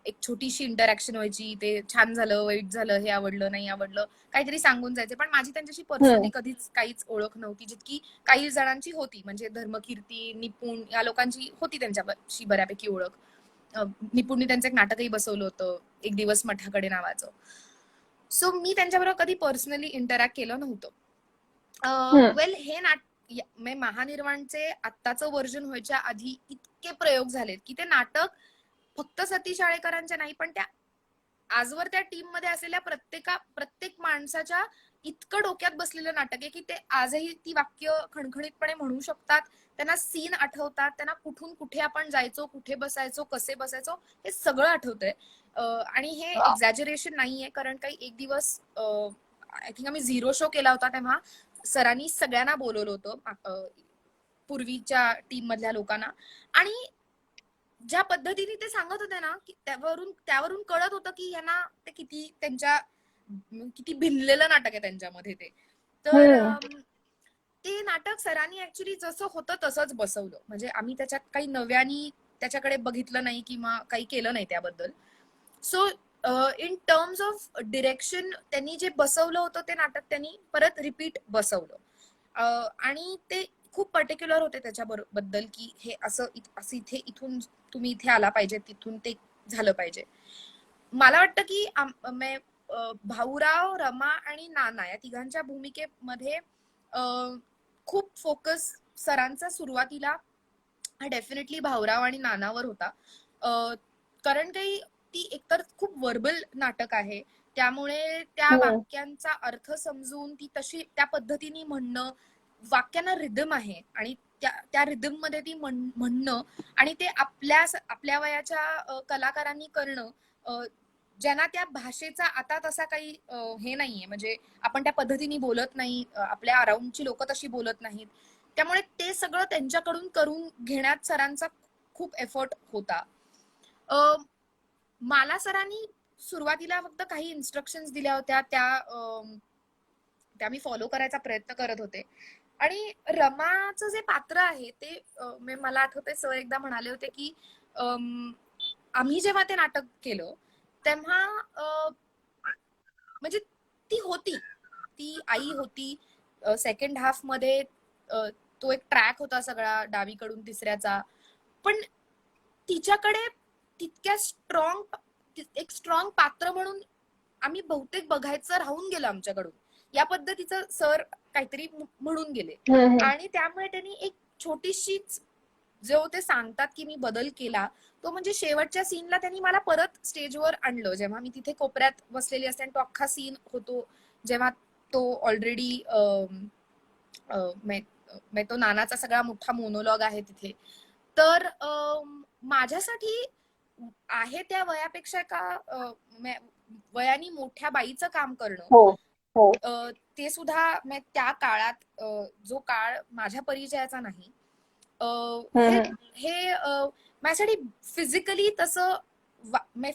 एक छोटीशी इंटरॅक्शन व्हायची. ते छान झालं, वाईट झालं, हे आवडलं, नाही आवडलं, काहीतरी सांगून जायचे. पण माझी त्यांच्याशी पर्सनली कधीच काहीच ओळख नव्हती जितकी काही जणांची होती. म्हणजे धर्मकीर्ती, निपुण या लोकांची होती त्यांच्याशी बऱ्यापैकी ओळख. निपुणनी त्यांचं एक नाटकही बसवलं होतं, एक दिवस मठाकडे नावाचं. सो मी त्यांच्याबरोबर कधी पर्सनली इंटरॅक्ट केलं नव्हतं. वेल हे महानिर्वाणचे आत्ताचं व्हर्जन व्हायच्या आधी इतके प्रयोग झालेत की ते नाटक फक्त सतीश आळेकरांच्या नाही पण त्या आजवर त्या टीम मध्ये असलेल्या प्रत्येक माणसाच्या इतकं डोक्यात बसलेलं नाटक आहे की ते आजही ती वाक्य खणखणीतपणे म्हणू शकतात. त्यांना सीन आठवतात, त्यांना कुठून कुठे आपण जायचो, कुठे बसायचो, कसे बसायचो, हे सगळं आठवतंय. आणि हे एक्झॅजरेशन नाहीये. कारण काही एक दिवस आय थिंक आम्ही 0 शो केला होता तेव्हा सरांनी सगळ्यांना बोलवलं होतं, पूर्वीच्या टीम मधल्या लोकांना. आणि ज्या पद्धतीने ते सांगत होते ना की त्यावरून कळत होतं की यांना ते किती भिनलेलं नाटक आहे त्यांच्यामध्ये ते. तर ते नाटक सरांनी ऍक्च्युली जसं होतं तसंच बसवलं. म्हणजे आम्ही त्याच्यात काही नव्यानी त्याच्याकडे बघितलं नाही किंवा काही केलं नाही त्याबद्दल. So in terms of direction त्यांनी जे बसवलं होतं ते नाटक त्यांनी परत रिपीट बसवलं. आणि ते खूप पर्टिक्युलर होते त्याच्याबद्दल की हे असं इथून तुम्ही इथे आला पाहिजे, तिथून ते झालं पाहिजे. मला वाटतं की भाऊराव, रमा आणि नाना या तिघांच्या भूमिकेमध्ये खूप फोकस सरांचा सुरुवातीला डेफिनेटली भाऊराव आणि नानावर होता. कारण काही ती एकतर खूप वर्बल नाटक आहे, त्यामुळे त्या वाक्यांचा अर्थ समजून ती तशी त्या पद्धतीने म्हणणं, वाक्यांना रिदम आहे आणि त्या रिदम मध्ये ती म्हणणं आणि ते आपल्या वयाच्या कलाकारांनी करणं, ज्यांना त्या भाषेचा आता तसा काही हे नाहीये, म्हणजे आपण त्या पद्धतीने बोलत नाही, आपल्या अराउंडची लोक तशी बोलत नाहीत, त्यामुळे ते सगळं त्यांच्याकडून करून घेण्यात सरांचा खूप एफर्ट होता. मला सरांनी सुरुवातीला फक्त काही इन्स्ट्रक्शन्स दिल्या होत्या, त्या मी फॉलो करायचा प्रयत्न करत होते. आणि रमाचं जे पात्र आहे ते मला आठवतंय सर एकदा म्हणाले होते की आम्ही जेव्हा ते नाटक केलं तेव्हा म्हणजे ती आई होती. सेकंड हाफ मध्ये तो एक ट्रॅक होता सगळा डावीकडून तिसऱ्याचा, पण तिच्याकडे तितक्या एक स्ट्रॉंग पात्र म्हणून आम्ही बहुतेक बघायचं राहून गेलं आमच्याकडून. या पद्धतीचं सर काहीतरी म्हणून गेले आणि त्यामुळे त्यांनी एक छोटीशीच जो ते सांगतात की मी बदल केला तो म्हणजे शेवटच्या सीनला त्यांनी मला परत स्टेजवर आणलं, जेव्हा मी तिथे कोपऱ्यात बसलेली असते आणि तो अख्खा सीन होतो जेव्हा तो ऑलरेडी तो नानाचा सगळा मोठा मोनोलॉग आहे तिथे. तर माझ्यासाठी आहे त्या वयापेक्षा का वयाने मोठ्या बाईचं काम करणं, ते सुद्धा त्या काळात, जो काळ माझ्या परिचयाचा नाही, हे माझ्यासाठी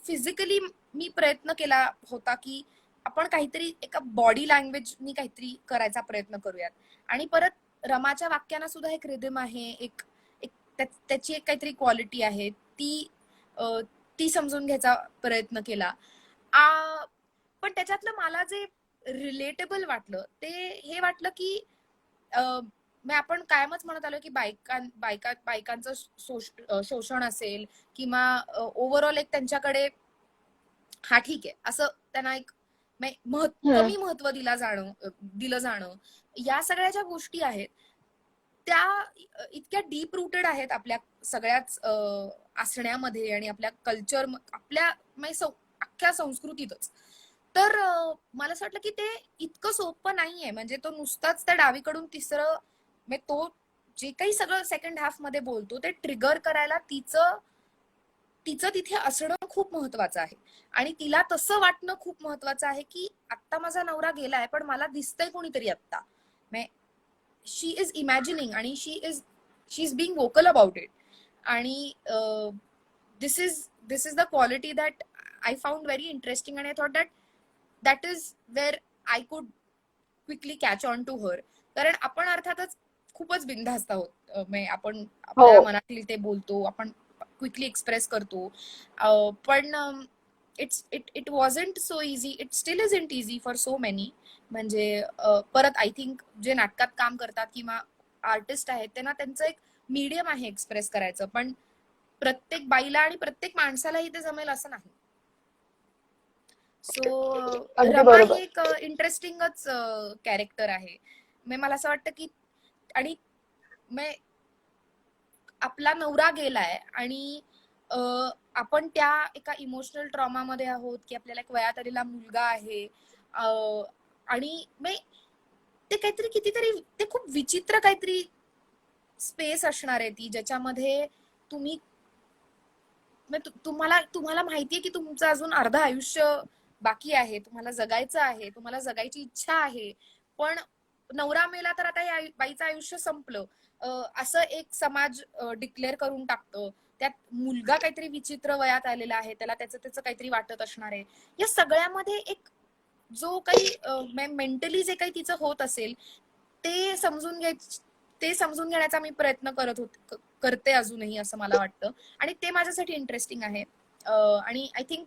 फिजिकली मी प्रयत्न केला होता की आपण काहीतरी एका बॉडी लँग्वेजनी काहीतरी करायचा प्रयत्न करूयात. आणि परत रमाच्या वाक्यांना सुद्धा एक रिदम आहे, एक त्याची एक काहीतरी क्वालिटी आहे, ती समजून घ्यायचा प्रयत्न केला. पण त्याच्यातलं मला जे रिलेटेबल वाटलं ते हे वाटलं की आपण कायमच म्हणत आलो की बायकांचं शोषण असेल किंवा ओव्हरऑल एक त्यांच्याकडे हा ठीक आहे असं त्यांना एक कमी महत्व दिलं जाणं, या सगळ्या ज्या गोष्टी आहेत त्या इतक्या डीप रूटेड आहेत आपल्या सगळ्याच असण्यामध्ये आणि आपल्या कल्चर, आपल्या अख्ख्या संस्कृतीतच. तर मला असं वाटलं की ते इतकं सोपं नाहीये, म्हणजे तो नुसताच त्या डावीकडून तिसरं, तो जे काही सगळं सेकंड हाफ मध्ये बोलतो ते ट्रिगर करायला तिचं तिथे असणं खूप महत्वाचं आहे आणि तिला तसं वाटणं खूप महत्वाचं आहे की आत्ता माझा नवरा गेलाय पण मला दिसतंय कोणीतरी आत्ता. शी इज इमॅजिनिंग आणि she is being vocal about it. आणि this is the quality that I found very interesting आणि I thought that is where I could quickly catch on to her. कारण आपण अर्थातच खूपच बिनधास्त आहोत, आपण आपल्या मनातील ते बोलतो, आपण क्विकली एक्सप्रेस करतो, पण it wasn't so easy, it still isn't easy for so many. म्हणजे परत आय थिंक जे नाटकात काम करतात किंवा आर्टिस्ट आहेत त्यांना त्यांचं एक मीडियम आहे एक्सप्रेस करायचं, पण प्रत्येक बाईला आणि प्रत्येक माणसालाही ते जमेल असं नाही. सो रमा ही एक इंटरेस्टिंगच कॅरेक्टर आहे. मला असं वाटतं की आणि आपला नवरा गेलाय आणि आपण त्या एका इमोशनल ट्रॉमामध्ये आहोत की आपल्याला एक वयात आलेला मुलगा आहे, आणि ते काहीतरी कितीतरी ते खूप विचित्र काहीतरी स्पेस असणार आहे ती, ज्याच्यामध्ये तुम्हाला माहितीये की तुमचं अजून अर्ध आयुष्य बाकी आहे, तुम्हाला जगायचं आहे, तुम्हाला जगायची इच्छा आहे, पण नवरा मेला तर आता या बाईचं आयुष्य संपलं असं एक समाज डिक्लेअर करून टाकतं. त्यात मुलगा काहीतरी विचित्र वयात आलेला आहे, त्याला त्याचं काहीतरी वाटत असणार आहे. या सगळ्यामध्ये एक जो काही मेंटली जे काही तिचं होत असेल ते समजून घेण्याचा मी प्रयत्न करते अजूनही असं मला वाटतं. आणि ते माझ्यासाठी इंटरेस्टिंग आहे. आणि आय थिंक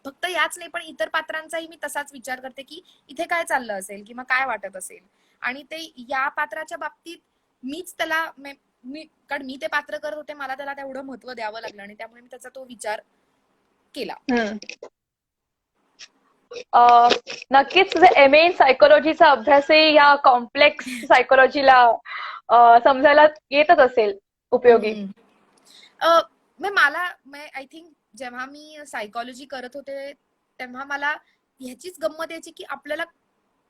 फक्त याच नाही पण इतर पात्रांचाही मी तसाच विचार करते की इथे काय चाललं असेल किंवा काय वाटत असेल. आणि ते या पात्राच्या बाबतीत मीच त्याला कारण मी ते पात्र करत होते, मला त्याला तेवढं महत्व द्यावं लागलं आणि त्यामुळे मी त्याचा तो विचार केला. नक्कीच एम ए सायकोलॉजीचा अभ्यासही या कॉम्प्लेक्स सायकोलॉजीला समजायला येतच असेल उपयोगी. मला आय थिंक जेव्हा मी सायकोलॉजी करत होते तेव्हा मला ह्याचीच गंमत यायची की आपल्याला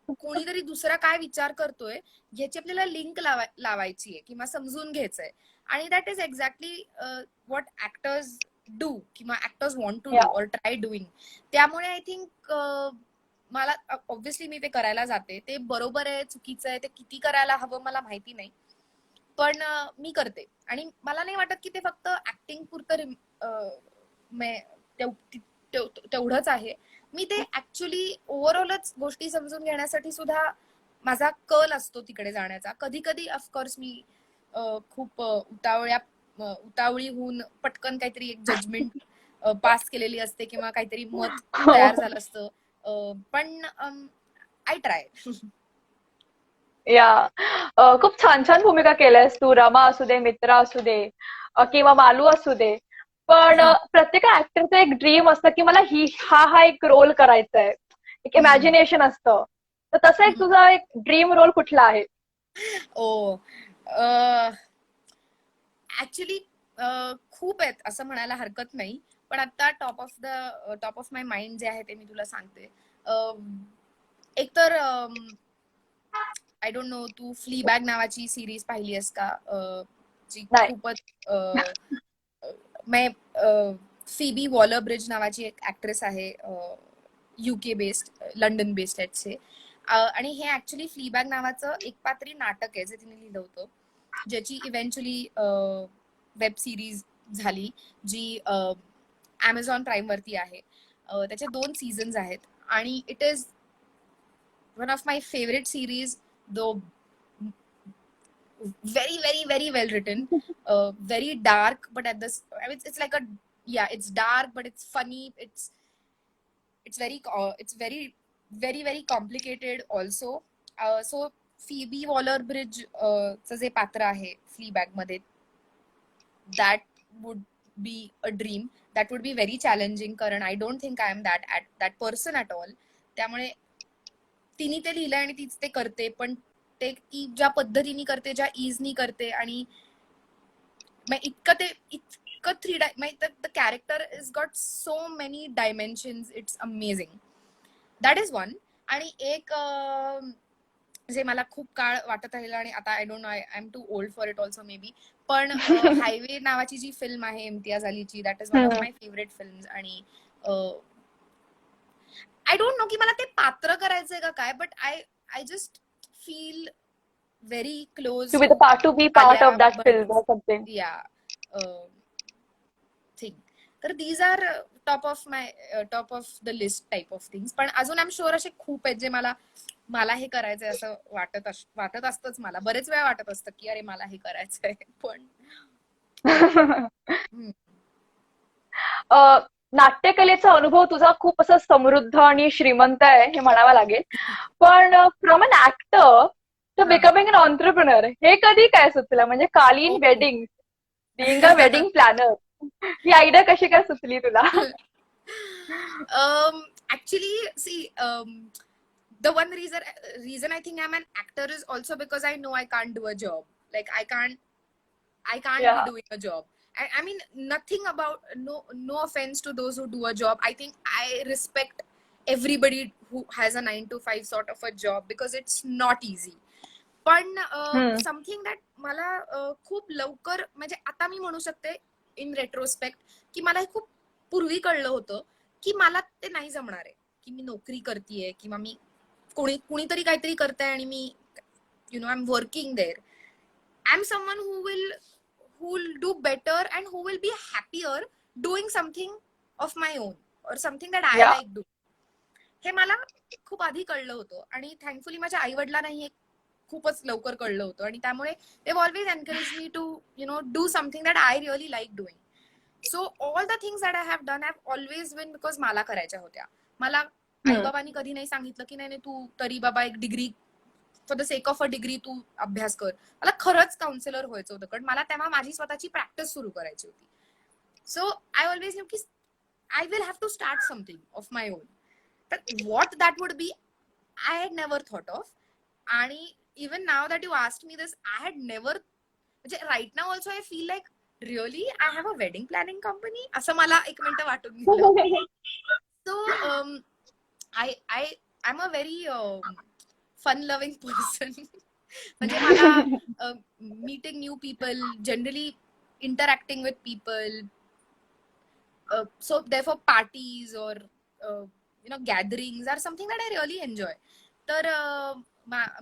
कोणीतरी दुसरा काय विचार करतोय याची आपल्याला लिंक लावायची आहे किंवा समजून घ्यायचंय. आणि that is exactly what actors do किंवा ऍक्टर्स वॉन्ट टू डू या ऑर ट्राय डुईंग. त्यामुळे आय थिंक मला ऑब्व्हियसली मी ते करायला जाते. ते बरोबर आहे चुकीचं आहे ते किती करायला हवं मला माहिती नाही, पण मी करते. आणि मला नाही वाटत की ते फक्त ऍक्टिंग पुरतं तेवढंच आहे. मी ते ऍक्च्युली ओव्हरऑलच गोष्टी समजून घेण्यासाठी सुद्धा माझा कल असतो तिकडे जाण्याचा. कधी कधी ऑफकोर्स मी खूप उतावळी होऊन पटकन काहीतरी एक जजमेंट पास केलेली असते किंवा काहीतरी मत तयार झालं असतं. पण आय ट्राय. या खूप छान छान भूमिका केल्यास तू. रमा असू दे, मित्रा असू दे, किंवा मालू असू दे. पण प्रत्येक ऍक्टरचं एक ड्रीम असतं की मला हा एक रोल करायचा आहे, एक इमॅजिनेशन असतं. तर तसं एक तुझा एक ड्रीम रोल कुठला आहे? ओ ऍक्च्युली खूप आहेत असं म्हणायला हरकत नाही, पण आता टॉप ऑफ माय माइंड जे आहे ते मी तुला सांगते. एक तर आय डोंट नो तू फ्लीबॅग नावाची सिरीज पाहिली आहेस का? जी नाही. खूपच फिबी वॉलर ब्रिज नावाची एक ऍक्ट्रेस आहे, UK बेस्ड, लंडन बेस्ड चे. आणि हे ऍक्च्युली फ्लीबॅग नावाचं एक पात्री नाटक आहे जे तिने लिहिलं होतं, ज्याची इव्हेंच्युअली वेब सिरीज झाली, जी Amazon प्राईम वरती आहे. त्याचे 2 सीझन्स आहेत आणि it is one of my favourite series. Though very very very well written, very dark, but at this I mean it's like a, yeah, it's dark but it's funny, it's very very complicated also. So Phoebe Waller-Bridge चं जे पात्र आहे फ्लीबॅग मध्ये, that would be a dream. That would be very challenging कारण I don't think I am that person at all. त्यामुळे तिने ते लिहिलंय आणि तीच ते करते, पण ते ती ज्या पद्धतीने करते, ज्या इजनी करते, आणि इतकं the character is got so many dimensions. It's amazing. That is one. आणि एक जे मला खूप काळ वाटत राहिलं आणि आता I don't know, I am too old for it also maybe, पण हायवे नावाची जी फिल्म आहे इम्तियाज अलीची, that is one of my favourite films. आणि आय डोंट नो की मला ते पात्र करायचंय का काय, but I just feel very close To be the part, to be part Alia of that Bhatt, film or something. yeah, thing. तर these are top of the list type of things. पण अजून I am sure असे खूप आहेत जे मला हे करायचंय असं वाटत असतंच. मला बरेच वेळा वाटत असतं की अरे मला हे करायचंय, पण नाट्यकलेचा अनुभव तुझा खूप असा समृद्ध आणि श्रीमंत आहे हे म्हणावं लागेल. पण from an actor to becoming an entrepreneur, हे कधी काय सुचलं? म्हणजे Kaleen wedding, being a wedding planner, ही आयडिया कशी काय सुचली तुला? actually see, the one reason I think I'm an actor is also because I know I can't do a job. Like I can't Yeah. be doing a job. I mean nothing about, no offense to those who do a job. I think I respect everybody who has a 9 to 5 sort of a job because it's not easy. पण something that मला खूप लवकर, म्हणजे आता मी म्हणू शकते in retrospect की मला हे खूप पूर्वी कळलं होतं की मला ते नाही जमणार आहे, की मी नोकरी करतेय किंवा मी कुणीतरी काहीतरी करताय आणि मी I am working there. I am someone who will do better and who will be happier doing something of my own or something that I like do. हे मला खूप आधी कळलं होतं आणि थँकफुली माझ्या आई वडिलांना हे खूपच लवकर कळलं होतं. आणि त्यामुळे they always encourage me to do something that I really like doing. So all the things that I have done have always been because मला करायच्या होत्या. मला आई बाबांनी कधी नाही सांगितलं की नाही तू तरी बाबा एक degree, for the sake of a degree तू अभ्यास कर. मला खरंच काउन्सिलर व्हायचं होतं, कारण मला तेव्हा माझी स्वतःची प्रॅक्टिस सुरू करायची होती. सो आय ऑलवेज न्यू की I will have to start something of my own. तर what that would be I had never thought of. आणि even now that you asked me this, I had never, right now also I feel like really I have a wedding planning company असं मला एक minute वाटून गेलं. So I'm a very fun loving person. म्हणजे मला meeting new people, generally interacting with people, so therefore parties or gatherings are something that I really enjoy. तर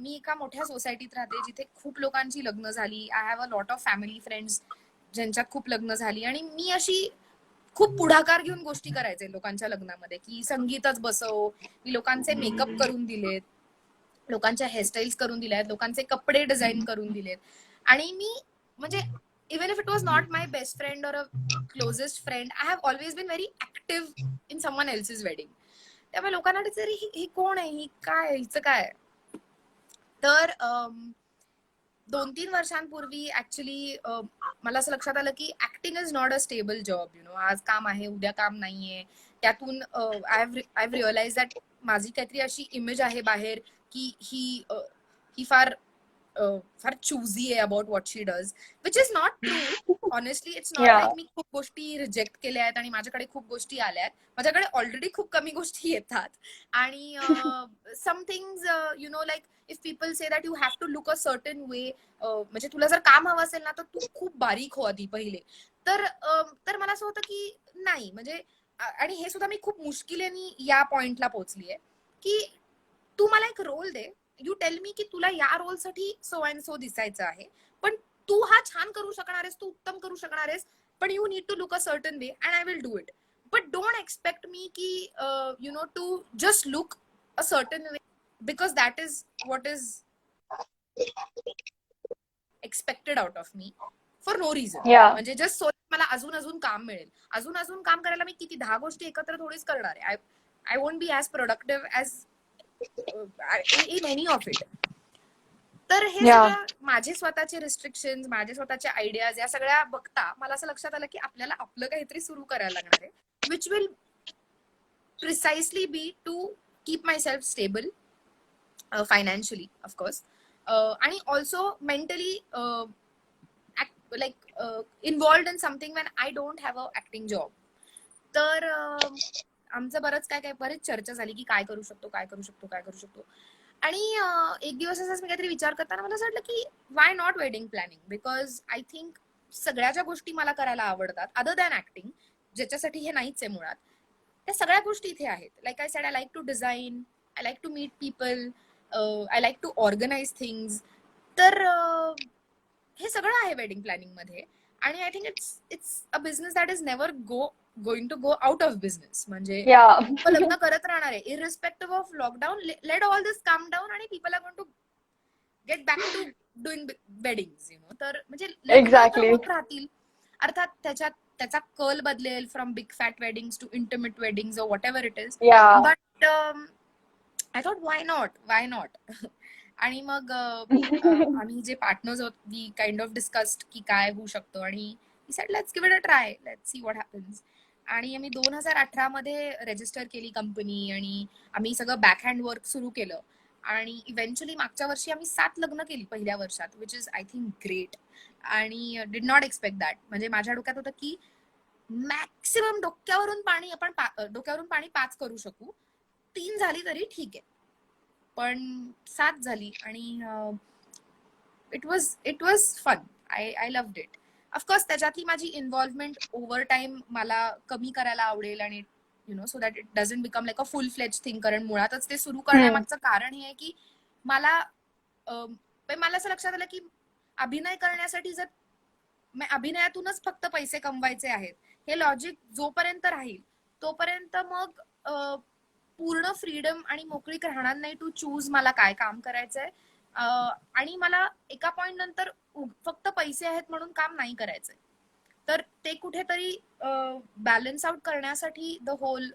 मी एका मोठ्या सोसायटीत राहते जिथे खूप लोकांची लग्न झाली. I have a lot of family friends ज्यांच्यात खूप लग्न झाली, आणि मी अशी खूप पुढाकार घेऊन गोष्टी करायचे लोकांच्या लग्नामध्ये, की संगीतच बसव, मी लोकांचे मेकअप करून दिलेत, लोकांच्या हेअरस्टाईल्स करून दिल्यात, लोकांचे कपडे डिझाईन करून दिलेत. आणि मी म्हणजे even if it was not my best friend or a closest friend, I have always been very active in someone else's wedding. त्यामुळे लोकांना वाटायचं, अरे ही कोण आहे, ही काय, हिचं काय. तर 2-3 वर्षांपूर्वी ऍक्च्युली मला असं लक्षात आलं की acting is not a stable job. आज काम आहे, उद्या काम नाहीये. त्यातून आय हॅव रिअलाइज दॅट माझी काहीतरी अशी इमेज आहे बाहेर की ही फार चुझी आहे about what she does, which is not true. Honestly it's not like मी खूप गोष्टी रिजेक्ट केल्या आहेत आणि माझ्याकडे खूप गोष्टी आल्या आहेत. माझ्याकडे ऑलरेडी खूप कमी गोष्टी येतात. आणि some things like if people say that you have to look a certain way, म्हणजे तुला जर काम हवं असेल ना तर तू खूप बारीक हो आधी पहिले. तर मला असं होतं की नाही, म्हणजे आणि हे सुद्धा मी खूप मुश्किलेने या पॉइंटला पोहोचलीये की तू मला एक रोल दे, यू टेल मी की तुला या रोलसाठी सो अँड सो दिसायचं आहे, पण तू हा छान करू शकणार आहेस, तू उत्तम करू शकणार आहेस, पण you need to look a certain way and I will do it. But don't expect me की to just look a certain way because that is what is expected out of me for no reason. म्हणजे just so मला अजून काम मिळेल. अजून काम करायला मी किती 10 गोष्टी एकत्र थोडीच करणार आहे. I won't be as productive as in any of it. तर हे सगळं माझे स्वतःचे रिस्ट्रिक्शन, माझे स्वतःचे आयडियाज, या सगळ्या बघता मला असं लक्षात आलं की आपल्याला आपलं काहीतरी सुरू करायला लागणार आहे, which will precisely be to keep my self stable financially of course, आणि also mentally like involved in something when I don't have a acting job. तर आमचं बरेच चर्चा झाली की काय करू शकतो. आणि एक दिवस असंच मी काहीतरी विचार करताना मला असं वाटलं की why not wedding planning, because I think सगळ्या ज्या गोष्टी मला करायला आवडतात अदर दॅन ऍक्टिंग, ज्याच्यासाठी हे नाहीच आहे मुळात, त्या सगळ्या गोष्टी इथे आहेत. Like I said, I like to design, I like to meet people, I like to organize things. तर हे सगळं आहे वेडिंग प्लॅनिंग मध्ये. आणि I think it's a business that is never going to go out of business. म्हणजे लग्न करत राहणार आहे irrespective of lockdown. Let all this come down आणि people are going to get back to doing weddings. तर म्हणजे लग्न होत राहतील. अर्थात त्याचा कल बदलेल, from big fat weddings to intimate weddings or whatever it is. But I thought why not. आणि मग आम्ही जे पार्टनर्स होत, वी काइंड ऑफ डिस्कस्ड की काय होऊ शकतं, आणि we said let's give it a try, let's see what happens. आणि आम्ही 2018 मध्ये रजिस्टर केली कंपनी, आणि आम्ही सगळं बॅकहँड वर्क सुरू केलं. आणि इव्हेंच्युअली मागच्या वर्षी आम्ही 7 लग्न केली पहिल्या वर्षात, which is I think great. आणि डिड नॉट एक्सपेक्ट दॅट. म्हणजे माझ्या डोक्यात होतं की मॅक्सिमम डोक्यावरून पाणी 5 करू शकू, 3 झाली तरी ठीक आहे, पण 7 झाली. आणि it was fun. I loved it. Of course त्याच्यातली माझी इन्व्हॉल्वमेंट ओव्हर टाइम मला कमी करायला आवडेल, आणि so that it doesn't become like a full फ्लेज थिंग. कारण मुळातच ते सुरू करण्यामागचं कारण हे आहे की मला असं लक्षात आलं की अभिनय करण्यासाठी जर अभिनयातूनच फक्त पैसे कमवायचे आहेत, हे लॉजिक जोपर्यंत राहील तोपर्यंत मग पूर्ण फ्रीडम आणि मोकळीक राहणार नाही टू चूज मला काय काम करायचंय. आणि मला एका पॉइंट नंतर फक्त पैसे आहेत म्हणून काम नाही करायचंय. तर ते कुठेतरी बॅलन्स आउट करण्यासाठी the whole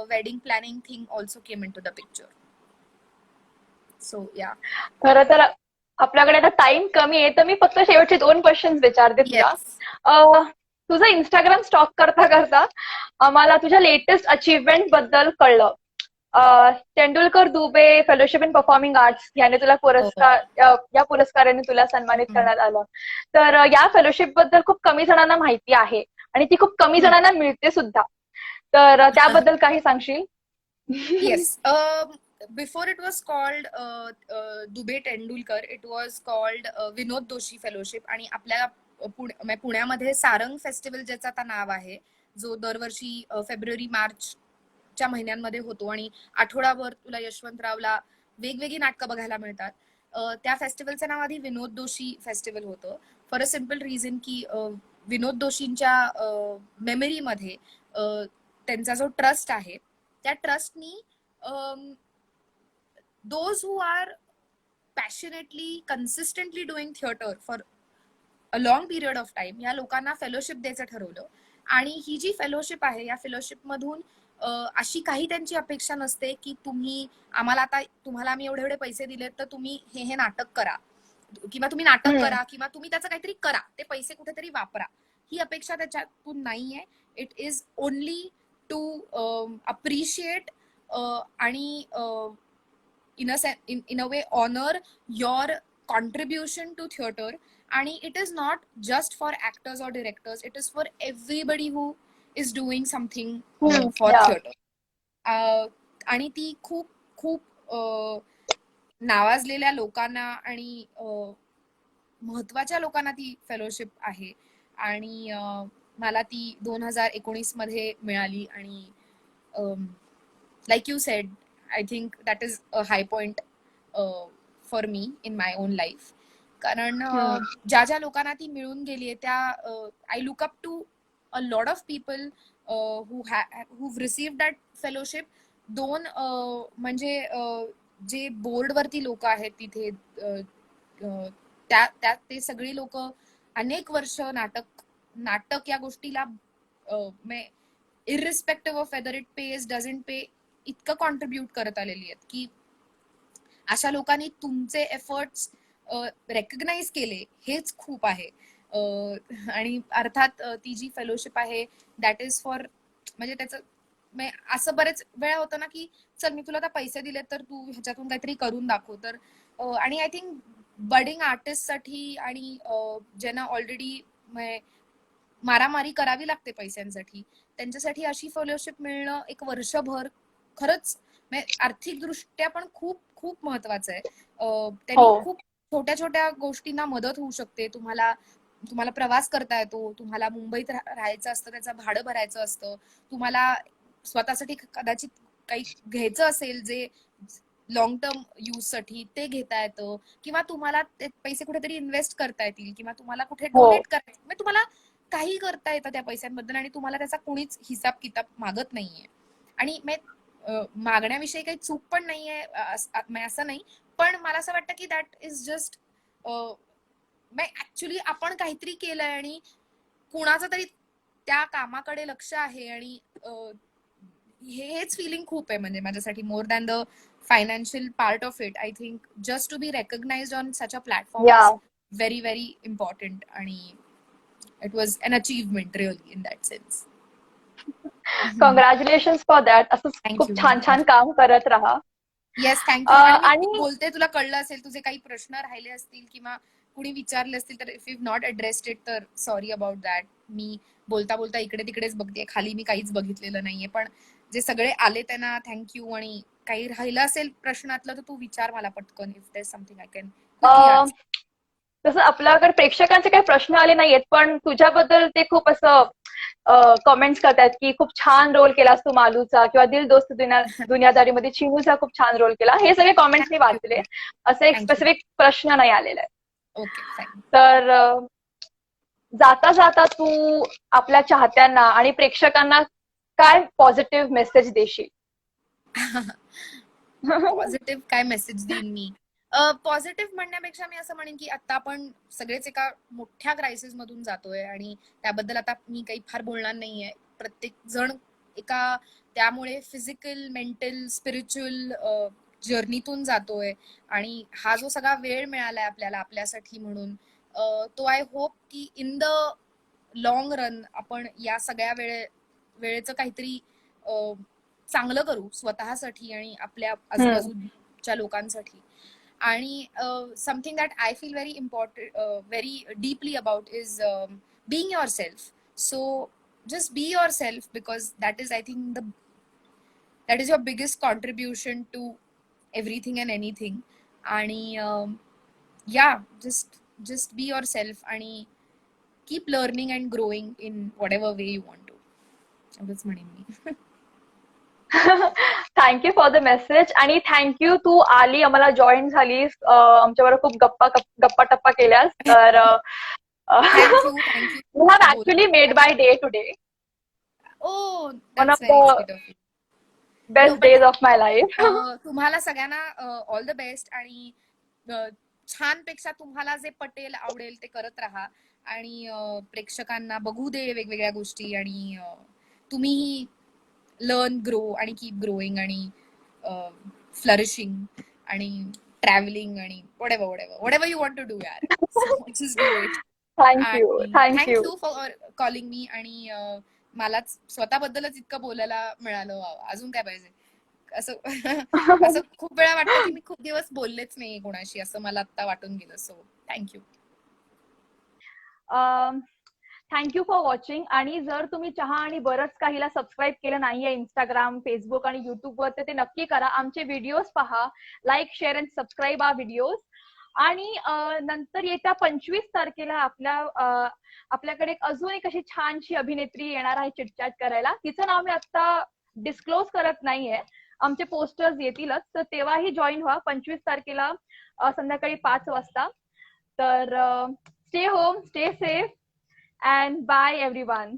wedding planning thing also came into the picture. So yeah, खरं तर आपल्याकडे आता टाइम कमी आहे, तर मी फक्त शेवटचे 2 क्वेश्चन्स विचारते तुला. तुझं इंस्टाग्राम स्टॉक करता करता आम्हाला तुझ्या लेटेस्ट अचीवमेंट बद्दल कळलं. Tendulkar Dubey fellowship in performing arts याने तुला या पुरस्काराने तुला सन्मानित करण्यात आलं. तर या फेलोशिप बद्दल खूप कमी जणांना माहिती आहे, आणि ती खूप कमी जणांना मिळते सुद्धा. तर त्याबद्दल काही सांगशील? Yes. before it was called Dubey Tendulkar, it was called विनोद दोषी फेलोशिप. आणि आपल्या पुण्यामध्ये सारंग फेस्टिवल ज्याचं आता नाव आहे, जो दरवर्षी फेब्रुवारी मार्चच्या महिन्यांमध्ये होतो आणि आठवडाभर तुला यशवंतरावला वेगवेगळी नाटकं बघायला मिळतात. त्या फेस्टिवलचं नाव आधी विनोद दोषी फेस्टिवल होतं, फॉर अ सिम्पल रिझन की विनोद दोषींच्या मेमरीमध्ये त्यांचा जो ट्रस्ट आहे, त्या ट्रस्टनी those who are passionately consistently doing theater for a long period of time या लोकांना फेलोशिप द्यायचं ठरवलं. आणि ही जी फेलोशिप आहे, या फेलोशिप मधून अशी काही त्यांची अपेक्षा नसते की तुम्हाला आम्ही एवढे एवढे पैसे दिले तर तुम्ही हे नाटक करा, किंवा तुम्ही नाटक करा, किंवा तुम्ही त्याचं काहीतरी करा, ते पैसे कुठेतरी वापरा. ही अपेक्षा त्याच्यातून नाहीये. It is only to appreciate आणि in a way honor your contribution to theater. आणि it is not just for actors or directors, it is for everybody who is doing something for theater. आणि ती खूप खूप नावाजलेल्या लोकांना आणि महत्वाच्या लोकांना ती फेलोशिप आहे. आणि मला ती 2019 मध्ये मिळाली. आणि like you said, I think that is a high point for me in my own life. कारण ज्या ज्या लोकांना ती मिळून गेली त्या I look up to a lot of people who've received that fellowship. दोन म्हणजे जे बोर्ड वरती लोक आहेत तिथे, ते सगळी लोक अनेक वर्ष नाटक या गोष्टीला irrespective of whether it pays doesn't pay इतकं कॉन्ट्रीब्यूट करत आलेली आहेत की अशा लोकांनी तुमचे एफर्ट्स रेकग्नाइज केले, हेच खूप आहे. आणि अर्थात ती जी फेलोशिप आहे दॅट इज फॉर, म्हणजे त्याचं असं बरेच वेळा होतं ना की चल मी तुला आता पैसे दिले तर तू ह्याच्यातून काहीतरी करून दाखव. तर आणि आय थिंक बडिंग आर्टिस्ट साठी आणि ज्यांना ऑलरेडी मारामारी करावी लागते पैशांसाठी, त्यांच्यासाठी अशी फेलोशिप मिळणं एक वर्षभर खरंच आर्थिक दृष्ट्या पण खूप खूप महत्वाचं आहे. त्यांनी खूप छोट्या छोट्या गोष्टींना मदत होऊ शकते. तुम्हाला प्रवास करता येतो, तुम्हाला मुंबईत राहायचं असतं, त्याचं भाडं भरायचं असतं, तुम्हाला स्वतःसाठी कदाचित काही घ्यायचं असेल जे लॉंग टर्म यूज साठी, ते घेता येतं, किंवा तुम्हाला ते पैसे कुठेतरी इन्व्हेस्ट करता येतील, किंवा तुम्हाला कुठे डोनेट करायचं, म्हणजे तुम्हाला काही करता येतं त्या पैशांबद्दल आणि तुम्हाला त्याचा कोणीच हिसाब किताब मागत नाहीये. आणि मागण्याविषयी काही चूक पण नाहीये असं नाही, पण मला असं वाटतं की दॅट इज जस्ट ऍक्च्युली आपण काहीतरी केलंय आणि कुणाचं तरी त्या कामाकडे लक्ष आहे. आणि हेच फिलिंग खूप आहे म्हणजे माझ्यासाठी, more than the financial part of it. I think just to be recognized on such a platform is very very important. आणि it was an achievement really in that sense. Congratulation for that. असं खूप छान छान काम करत राहा. Yes, thank you. आणि बोलते, तुला कळलं असेल, तुझे काही प्रश्न राहिले असतील किंवा कुणी विचारले असतील तर if you not addressed it तर सॉरी अबाउट दॅट. मी बोलता बोलता इकडे तिकडेच बघते, खाली मी काहीच बघितलेलं नाहीये. पण जे सगळे आले त्यांना थँक्यू. आणि काही राहिलं असेल प्रश्नातलं तर तू विचार मला पटकन, if there something I can. तसं आपल्याकडे प्रेक्षकांचे काही प्रश्न आले नाहीयेत, पण तुझ्याबद्दल ते खूप असं कमेंट्स करतात की खूप छान रोल केलास तू मालूचा, किंवा दिल दोस्त दुनियादारी मध्ये चिमूचा खूप छान रोल केला. हे सगळे कमेंट्स मी वाचले. असं एक स्पेसिफिक प्रश्न नाही आलेला आहे. ओके. तर जाता जाता तू आपल्या चाहत्यांना आणि प्रेक्षकांना काय पॉझिटिव्ह मेसेज देशील? पॉझिटिव्ह काय मेसेज देईन मी? पॉझिटिव्ह म्हणण्यापेक्षा मी असं म्हणेन की आता आपण सगळेच एका मोठ्या क्रायसिस मधून जातोय आणि त्याबद्दल आता मी काही फार बोलणार नाहीये. प्रत्येक जण एका त्यामुळे फिजिकल, मेंटल, स्पिरिच्युअल जर्नीतून जातोय. आणि हा जो सगळा वेळ मिळालाय आपल्याला आपल्यासाठी म्हणून, तो आय होप की इन द लॉंग रन आपण या सगळ्या वेळेचं काहीतरी चांगलं करू स्वतःसाठी आणि आपल्या आजूबाजूच्या लोकांसाठी. आणि something that I feel very important, very deeply about is being yourself. So just be yourself, because that is, I think, that is your biggest contribution to everything and anything. आणि yeah just be yourself आणि keep learning and growing in whatever way you want to. एवढंच म्हणेन मी. Thank you for the message आणि thank you तू आली, आम्हाला join झालीस, आमच्याबरोबर खूप गप्पा टप्पा केल्यास. तर thank you you have actually made my day today. Oh one of that's very the sweet of you. Best days of my life. तुम्हाला सगळ्यांना ऑल द बेस्ट आणि छानपेक्षा तुम्हाला जे पटेल आवडेल ते करत राहा आणि प्रेक्षकांना बघू दे वेगवेगळ्या गोष्टी आणि तुम्हीही लर्न ग्रो आणि कीप ग्रोईंग आणि फ्लरिशिंग आणि ट्रॅव्हलिंग आणि whatever you want to do यार. So just do it. Thank you thank you for calling me. आणि मलाच स्वतःबद्दलच इतकं बोलायला मिळालं. वाव, अजून काय पाहिजे. असं असं खूप वेळा वाटतं की मी खूप दिवस बोललेच नाही कोणाशी, असं मला आता वाटून गेलं. So thank you. Thank you for watching. आणि जर तुम्ही चहा आणि बरंच काहीला सबस्क्राईब केलं नाहीये इंस्टाग्राम, फेसबुक आणि युट्यूबवर, तर ते नक्की करा. आमचे व्हिडिओज पहा, like, share and subscribe our videos. आणि नंतर येत्या 25 तारखेला आपल्याकडे अजून एक अशी छानशी अभिनेत्री येणार आहे चिटचॅट करायला. तिचं नाव मी आता डिस्क्लोज करत नाहीये, आमचे पोस्टर्स येतीलच, तर तेव्हाही जॉईन व्हा 25 तारखेला संध्याकाळी 5 वाजता. तर stay home, stay safe, and bye everyone.